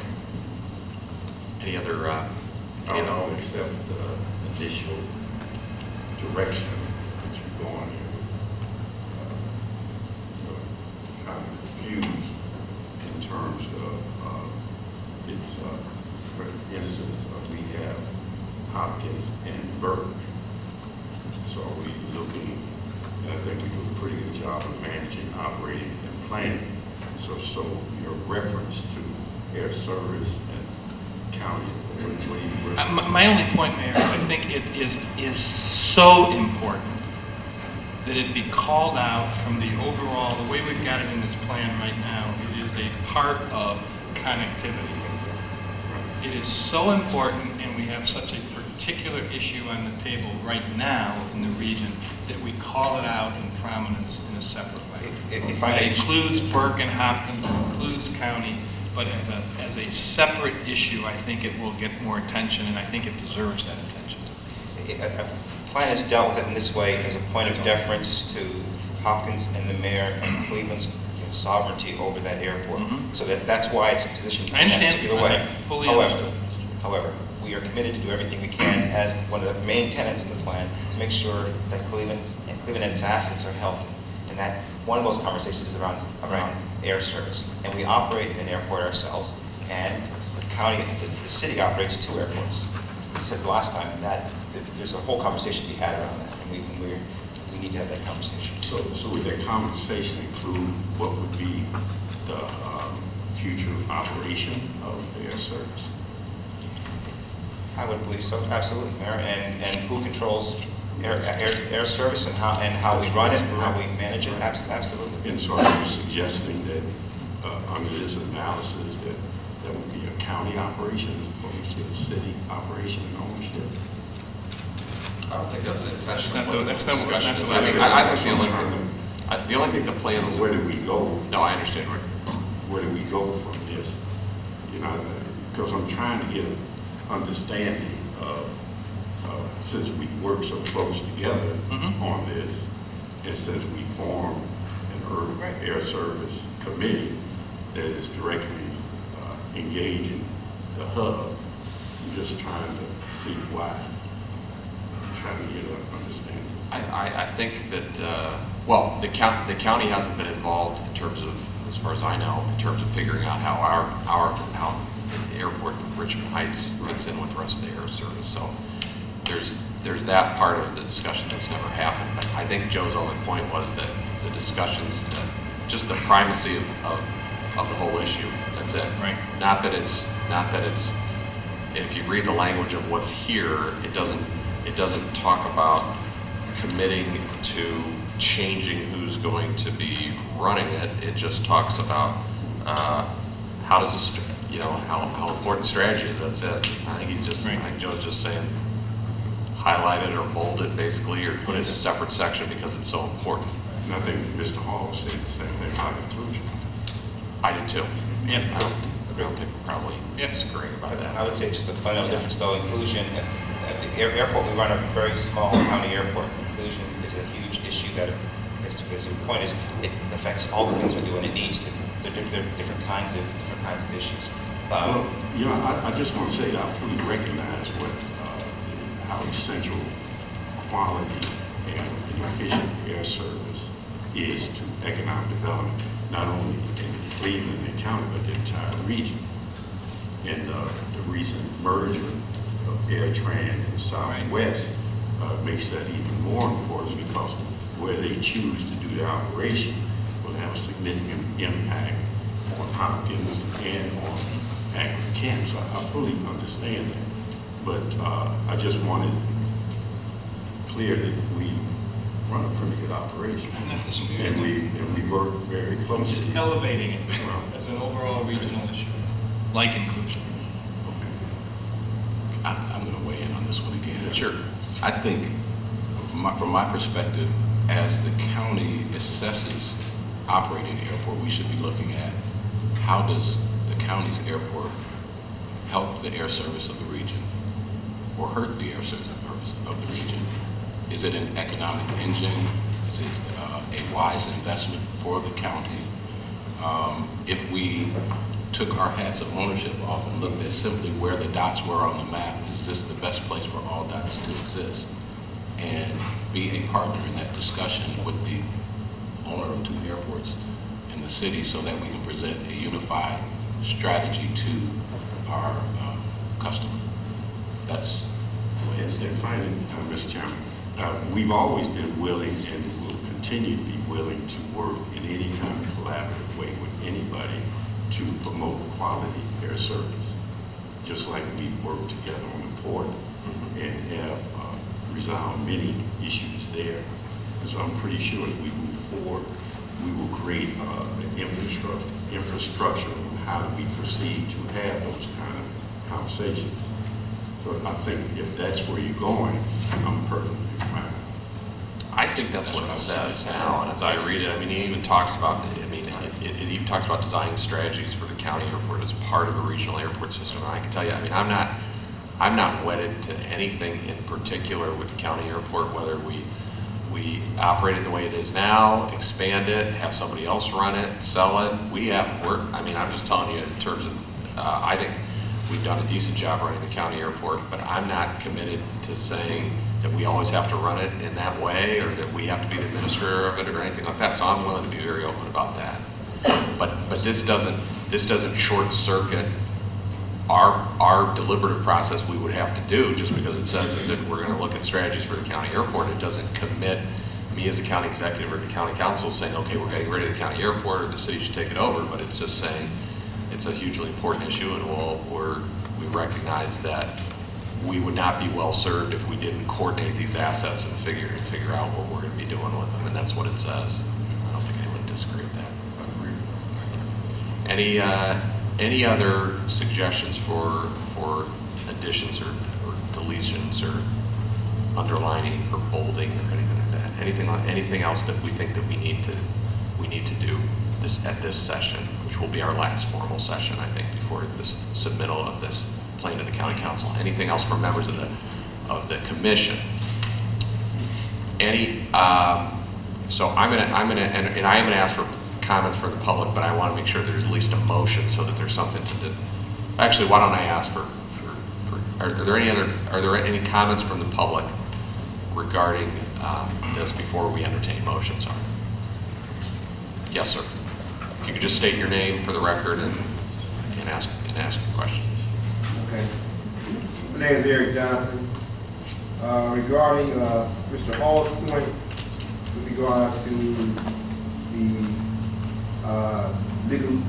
Any other, I'll accept the initial direction that you're going in. Kind of confused in terms of, it's, for instance, we have Hopkins and Burke. So are we looking, and I think we do a pretty good job of managing, operating, and planning. So your reference to air service and county, what do you reference? My only point, Mayor, is I think it is so important that it be called out from the overall, the way we've got it in this plan right now, it is a part of connectivity. It is so important, and we have such a particular issue on the table right now in the region that we call it out in prominence in a separate way. If I It may, includes Burke and Hopkins, it includes county, but as a separate issue, I think it will get more attention, and I think it deserves that attention. a plan has dealt with it in this way as a point of deference to Hopkins and the mayor and Cleveland's sovereignty over that airport. Mhm. So that's why it's positioned I in that understand. particular way. I fully However, understood. However, we are committed to do everything we can as one of the main tenets in the plan to make sure that Cleveland and its assets are healthy. And that one of those conversations is around air service. And we operate an airport ourselves, and the county, the city operates 2 airports. We said the last time that there's a whole conversation to be had around that, and we need to have that conversation. So would that conversation include what would be the future operation of the air service? I would believe so, absolutely, Mayor. And who controls air service and how we run it, how we manage it, absolutely. And so are you suggesting that under this analysis that there would be a county operation as opposed to a city operation and ownership? I don't think that's the intention. That's not the Discussion is. way- I think, I think the only thing the plans. Where do we go? No, I understand. Where do we go from this? You know, because I'm trying to get an understanding of, since we work so close together Mhm. on this, and since we formed an urban air service committee that is directly engaging the hub, I'm just trying to see why. I'm trying to get an understanding. I think that, well, the county hasn't been involved in terms of, as far as I know, in terms of figuring out how how the airport in Richmond Heights fits in with the rest of the air service. So there's that part of the discussion that's never happened. But I think Joe's only point was that the discussions, that just the primacy of the whole issue. That's it. Right. Not that it's, if you read the language of what's here, it doesn't talk about committing to changing who's going to be running it. It just talks about how does this, how important strategy is. That's it. I think I think Joe's just saying highlight it or bold it basically, or put it in a separate section because it's so important. And I think Mr. Hall said the same thing about inclusion. I do too. Yeah. I don't think we're probably disagreeing about that. I would say just the fundamental difference, though, inclusion, at the airport, we run a very small county airport. Inclusion is a huge issue that, as the point is, it affects all the things we do, and it needs to. There are different kinds of issues. Well, I just want to say that I fully recognize how essential quality and efficient air service is to economic development, not only in Cleveland and county, but the entire region. And the recent merger of AirTran and Southwest makes that even more important because where they choose to do the operation will have a significant impact on Hopkins and on Akron Camp. So I fully understand that. But I just wanted clear that we run a pretty good operation. And we work very closely. Just elevating it as an overall regional issue, like inclusion. I'm going to weigh in on this one again. Sure. I think, from my perspective, as the county assesses operating the airport, we should be looking at how does the county's airport help the air service of the region or hurt the air service of the region? Is it an economic engine? Is it a wise investment for the county? If we took our hats of ownership off and looked at simply where the dots were on the map, is this the best place for all dots to exist? And be a partner in that discussion with the owner of 2 airports in the city so that we can present a unified strategy to our customer. That's Yes, and finally, Mr. Chairman, we've always been willing and will continue to be willing to work in any kind of collaborative way with anybody to promote quality air service. Just like we work together on the port and have resolved many issues there. And so I'm pretty sure as we move forward, we will create an infrastructure on how we proceed to have those kind of conversations. So I think if that's where you're going, I'm perfectly fine. I think that's what it says now, and as I read it, I mean, it even talks about, it even talks about designing strategies for the county airport as part of a regional airport system. And I can tell you, I mean, I'm not wedded to anything in particular with the county airport, whether we operate it the way it is now, expand it, have somebody else run it, sell it. I mean, I'm just telling you in terms of, I think we've done a decent job running the county airport, but I'm not committed to saying that we always have to run it in that way or that we have to be the administrator of it or anything like that. So I'm willing to be very open about that. But this doesn't short circuit our deliberative process we would have to do just because it says that we're going to look at strategies for the county airport. It doesn't commit me as a county executive or the county council saying, okay, we're getting rid of the county airport or the city should take it over, but it's just saying it's a hugely important issue and we recognize that we would not be well served if we didn't coordinate these assets and figure out what we're going to be doing with them, and that's what it says. I don't think anyone would disagree with that. Any other suggestions for additions or deletions or underlining or bolding or anything like that? Anything else that we think that we need to do at this session, which will be our last formal session, I think, before this submittal of this plan to the county council? Anything else from members of the commission? So I'm gonna and I am gonna ask for comments from the public, but I want to make sure there's at least a motion so that there's something to do. Actually, why don't I ask are there any comments from the public regarding this before we entertain motions? Yes, sir. If you could just state your name for the record and ask your questions. Okay. My name is Eric Johnson. Regarding Mr. Hall's point with regard to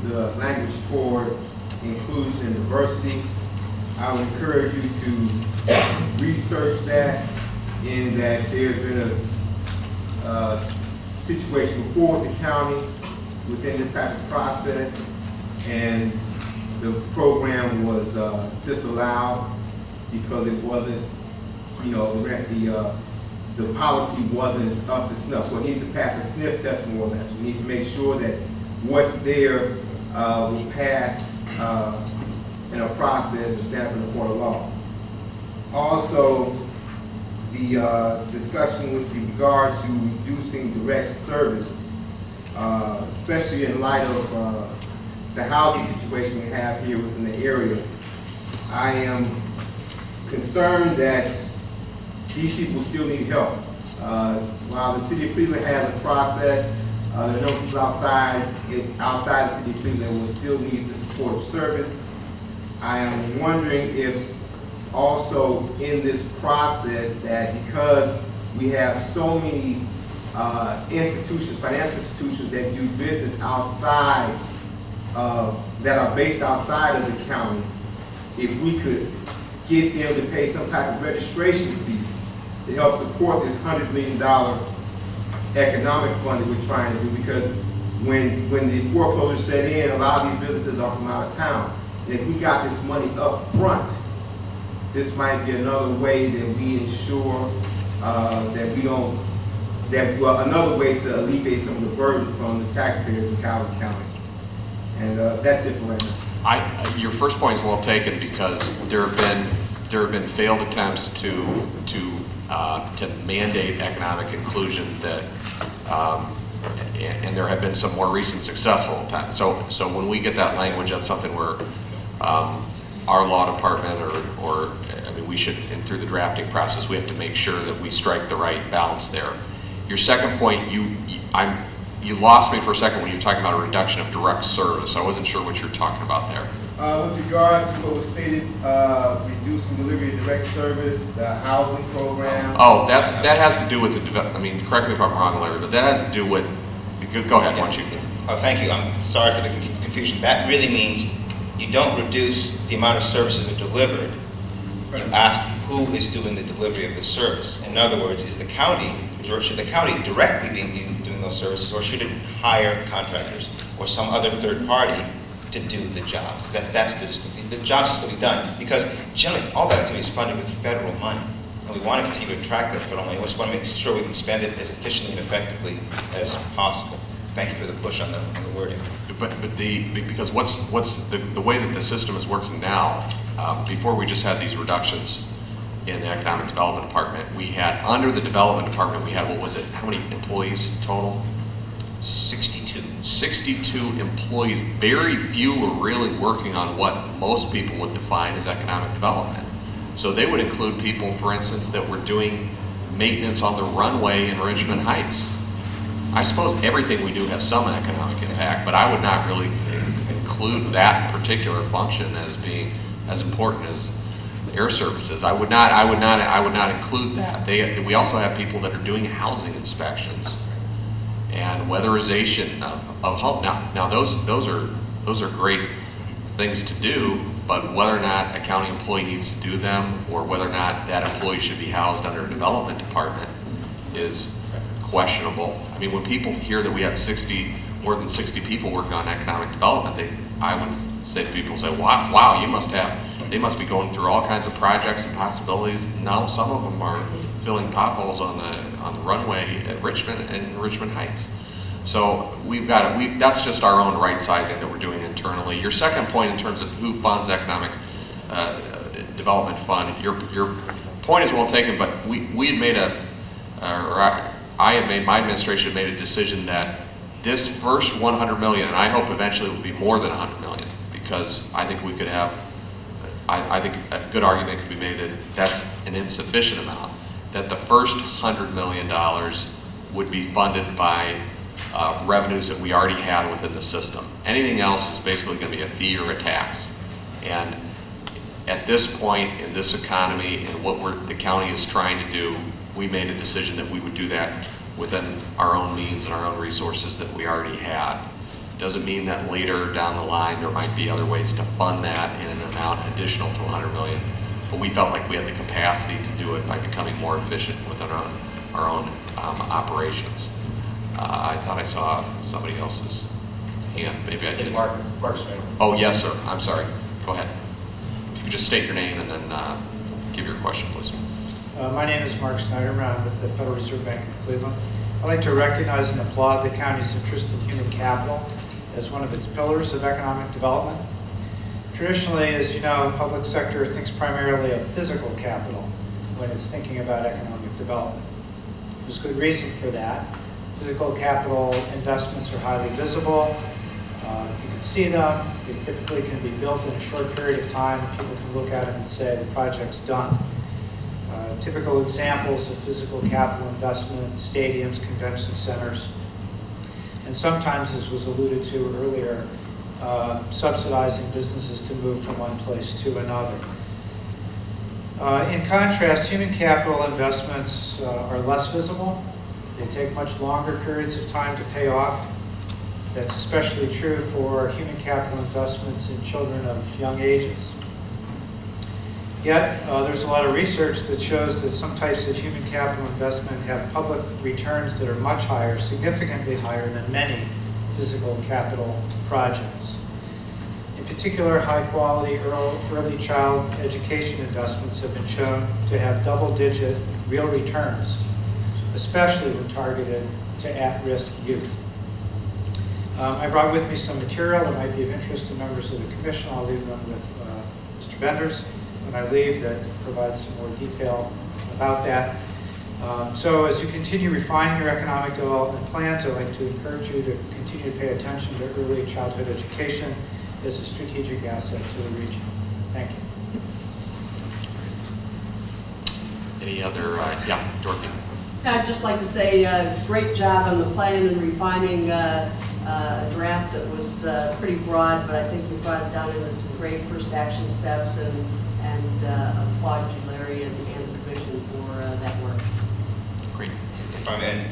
the language toward inclusion and diversity, I would encourage you to research that, in that there's been a situation before with the county within this type of process, and the program was disallowed because it wasn't, the policy wasn't up to snuff. So it needs to pass a sniff test more or less. We need to make sure that what's there will pass in a process and stand up in the court of law. Also, the discussion with regard to reducing direct service, especially in light of the housing situation we have here within the area. I am concerned that these people still need help. While the city of Cleveland has a process, there are no people outside the city of Cleveland will still need the support of service. I am wondering if also in this process that because we have so many institutions, financial institutions that do business outside, that are based outside of the county, if we could get them to pay some type of registration fee to help support this $100 million economic fund that we're trying to do, because when the foreclosure set in, a lot of these businesses are from out of town. And if we got this money up front, this might be another way that we ensure that we don't, another way to alleviate some of the burden from the taxpayers in Calhoun County. And that's it for right now. Your first point is well taken, because there have been there have been failed attempts to mandate economic inclusion that, and there have been some more recent successful attempts. So when we get that language, that's something where our law department or I mean, we should, and through the drafting process, we have to make sure that we strike the right balance there. Your second point, you lost me for a second when you were talking about a reduction of direct service. I wasn't sure what you're talking about there. With regard to what was stated, reducing delivery of direct service, the housing program. Oh, that has to do with the, I mean, correct me if I'm wrong, Larry, but that has to do with, go ahead, why don't you? Oh, thank you. I'm sorry for the confusion. That really means you don't reduce the amount of services that are delivered. You ask who is doing the delivery of the service. In other words, is the county, or should the county directly be doing those services, or should it hire contractors or some other third party to do the jobs? That's the jobs has to be done, because generally all that activity is funded with federal money, and we want to continue to attract that federal money. We just want to make sure we can spend it as efficiently and effectively as possible. Thank you for the push on the wording. But because what's the way that the system is working now, before we just had these reductions in the economic development department, we had, under the development department, we had, what was it, how many employees total? 62. 62 employees. Very few were really working on what most people would define as economic development. So they would include people, for instance, that were doing maintenance on the runway in Richmond Heights. I suppose everything we do has some economic impact, but I would not really include that particular function as being as important as air services. I would not include that. We also have people that are doing housing inspections and weatherization of home. Now those are great things to do, but whether or not a county employee needs to do them, or whether or not that employee should be housed under a development department, is questionable. I mean, when people hear that we had more than 60 people working on economic development, I would say to people, wow, they must be going through all kinds of projects and possibilities. No, some of them are filling potholes on the runway at Richmond and Richmond Heights. So that's just our own right sizing that we're doing internally. Your second point in terms of who funds economic development fund, your point is well taken, but we had made my administration had made a decision that this first 100 million, and I hope eventually it will be more than 100 million, because I think we could have, I think a good argument could be made that that's an insufficient amount, that the first $100 million would be funded by revenues that we already had within the system. Anything else is basically going to be a fee or a tax. And at this point in this economy and what the county is trying to do, we made a decision that we would do that within our own means and our own resources that we already had. Doesn't mean that later down the line there might be other ways to fund that in an amount additional to 100 million. But we felt like we had the capacity to do it by becoming more efficient within our own operations. I thought I saw somebody else's hand. Maybe I did. Mark Snyder. Oh, yes, sir. I'm sorry. Go ahead. If you could just state your name and then give your question, please. My name is Mark Snyderman. I'm with the Federal Reserve Bank of Cleveland. I'd like to recognize and applaud the county's interest in human capital as one of its pillars of economic development. Traditionally, as you know, the public sector thinks primarily of physical capital when it's thinking about economic development. There's good reason for that. Physical capital investments are highly visible. You can see them. They typically can be built in a short period of time. People can look at them and say the project's done. Typical examples of physical capital investment: stadiums, convention centers, and sometimes, as was alluded to earlier, subsidizing businesses to move from one place to another. In contrast, human capital investments are less visible. They take much longer periods of time to pay off. That's especially true for human capital investments in children of young ages. Yet, there's a lot of research that shows that some types of human capital investment have public returns that are much higher, significantly higher than many physical capital projects. In particular, high-quality early child education investments have been shown to have double-digit real returns, especially when targeted to at-risk youth. I brought with me some material that might be of interest to members of the commission. I'll leave them with Mr. Benders. when I leave that provides some more detail about that. So as you continue refining your economic development plans, I'd like to encourage you to continue to pay attention to early childhood education as a strategic asset to the region. Thank you. Any other, yeah, Dorothy? I'd just like to say great job on the plan and refining a draft that was pretty broad, but I think we brought it down into some great first action steps, and applaud you, Larry, and the commission for that work. Great. And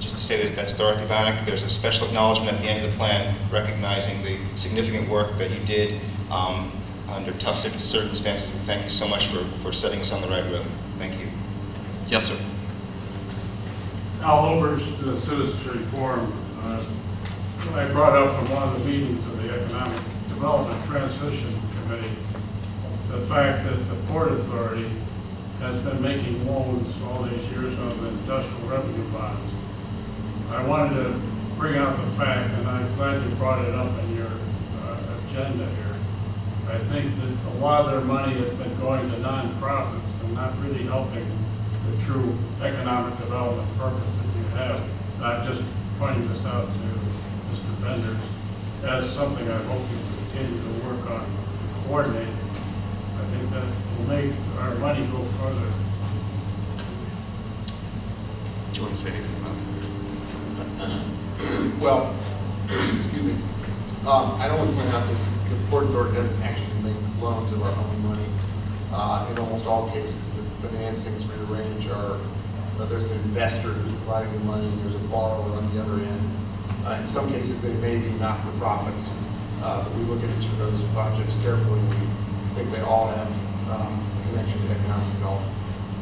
just to say that that's Dorothy Bannock. There's a special acknowledgement at the end of the plan recognizing the significant work that you did under tough circumstances. And thank you so much for setting us on the right road. Thank you. Yes, sir. Al Holbers, Citizens Reform. I brought up in one of the meetings of the Economic Development Transition Committee the fact that the Port Authority has been making loans all these years on the industrial revenue bonds. I wanted to bring out the fact, and I'm glad you brought it up in your agenda here. I think that a lot of their money has been going to nonprofits and not really helping the true economic development purpose that you have. And I'm just pointing this out to Mr. Bender as something I hope you continue to work on and coordinate. I think that will make our money go further. Do you want to say anything about that? Well, excuse me. I want to point out that the Port Authority doesn't actually make loans of our own money. In almost all cases, the financings we arrange are there's an investor who's providing the money, and there's a borrower on the other end. In some cases, they may be not-for-profits, but we look at each of those projects carefully, and we think they all have a connection to economic development.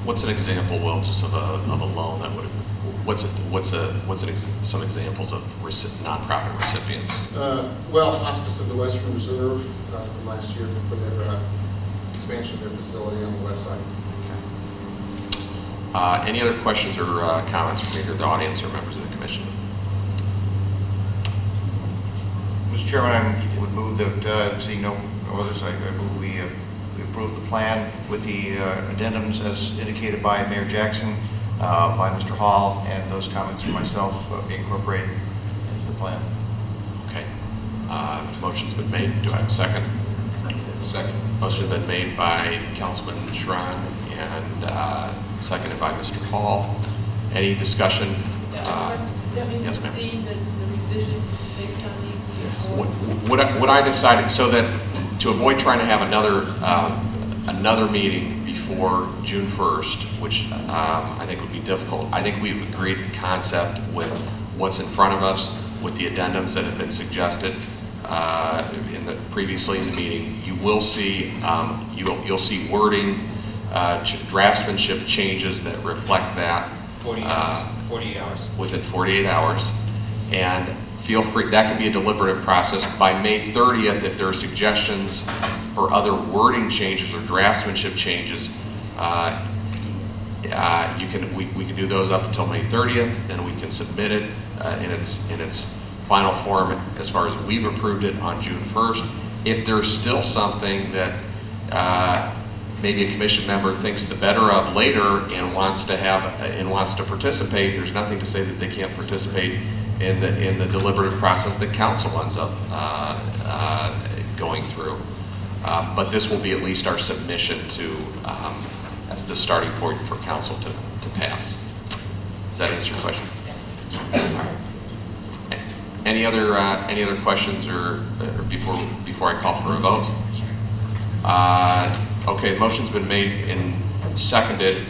What's an example, Will, just of a loan that would? Some examples of nonprofit recipients? Well, Hospice of the Western Reserve from last year for their expansion of their facility on the west side. Okay. Any other questions or comments from either the audience or members of the commission? Mr. Chairman, I would move that, seeing no others, I move we approve the plan with the addendums as indicated by Mayor Jackson, by Mr. Hall, and those comments from myself be incorporated into the plan. Okay. Motion's been made. Do I have a second? Second. Motion's been made by Councilman Schron and seconded by Mr. Hall. Any discussion? Does that mean yes, we'll see the revisions based on these? What I decided, so that to avoid trying to have another meeting before June 1st, which I think would be difficult, I think we've agreed the concept with what's in front of us, with the addendums that have been suggested previously in the meeting. You will see you'll see wording, draftsmanship changes that reflect that 48 hours. Within 48 hours, and feel free, that can be a deliberative process. By May 30th, if there are suggestions for other wording changes or draftsmanship changes, we can do those up until May 30th, and we can submit it in its final form as far as we've approved it on June 1st. If there's still something that maybe a commission member thinks the better of later and wants to participate, there's nothing to say that they can't participate in the deliberative process that council ends up going through. But this will be at least our submission to as the starting point for council to pass. Does that answer your question? Yes. Any other questions or before I call for a vote? Okay, the motion's been made and seconded.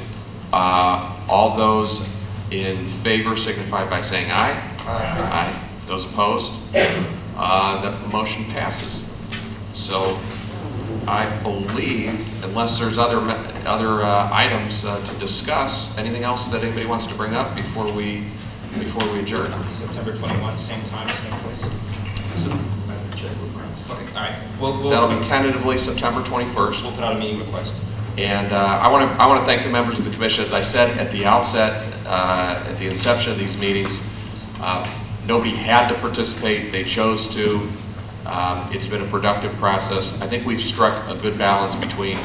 All those in favor signify by saying aye. Aye. Those opposed? The motion passes. So I believe, unless there's other items to discuss, anything else that anybody wants to bring up before we adjourn? September 21st, same time, same place. Okay, all right. That'll be tentatively September 21st. We'll put out a meeting request. And I want to thank the members of the commission. As I said at the outset, at the inception of these meetings, nobody had to participate. They chose to. It's been a productive process. I think we've struck a good balance between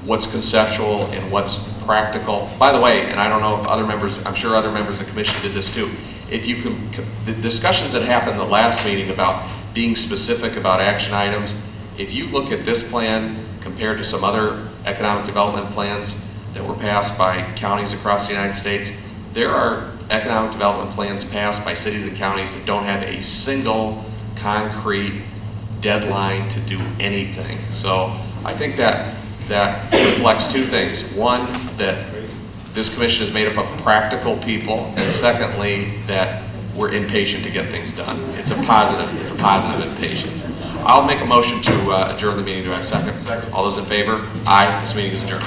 what's conceptual and what's practical. By the way, and I don't know if other members, I'm sure other members of the commission did this too, if you can, the discussions that happened the last meeting about being specific about action items, if you look at this plan compared to some other economic development plans that were passed by counties across the United States, there are economic development plans passed by cities and counties that don't have a single concrete deadline to do anything. So I think that reflects two things. One, that this commission is made up of practical people, and secondly, that we're impatient to get things done. It's a positive impatience. I'll make a motion to adjourn the meeting. Do I have a second? Second. All those in favor? Aye. This meeting is adjourned.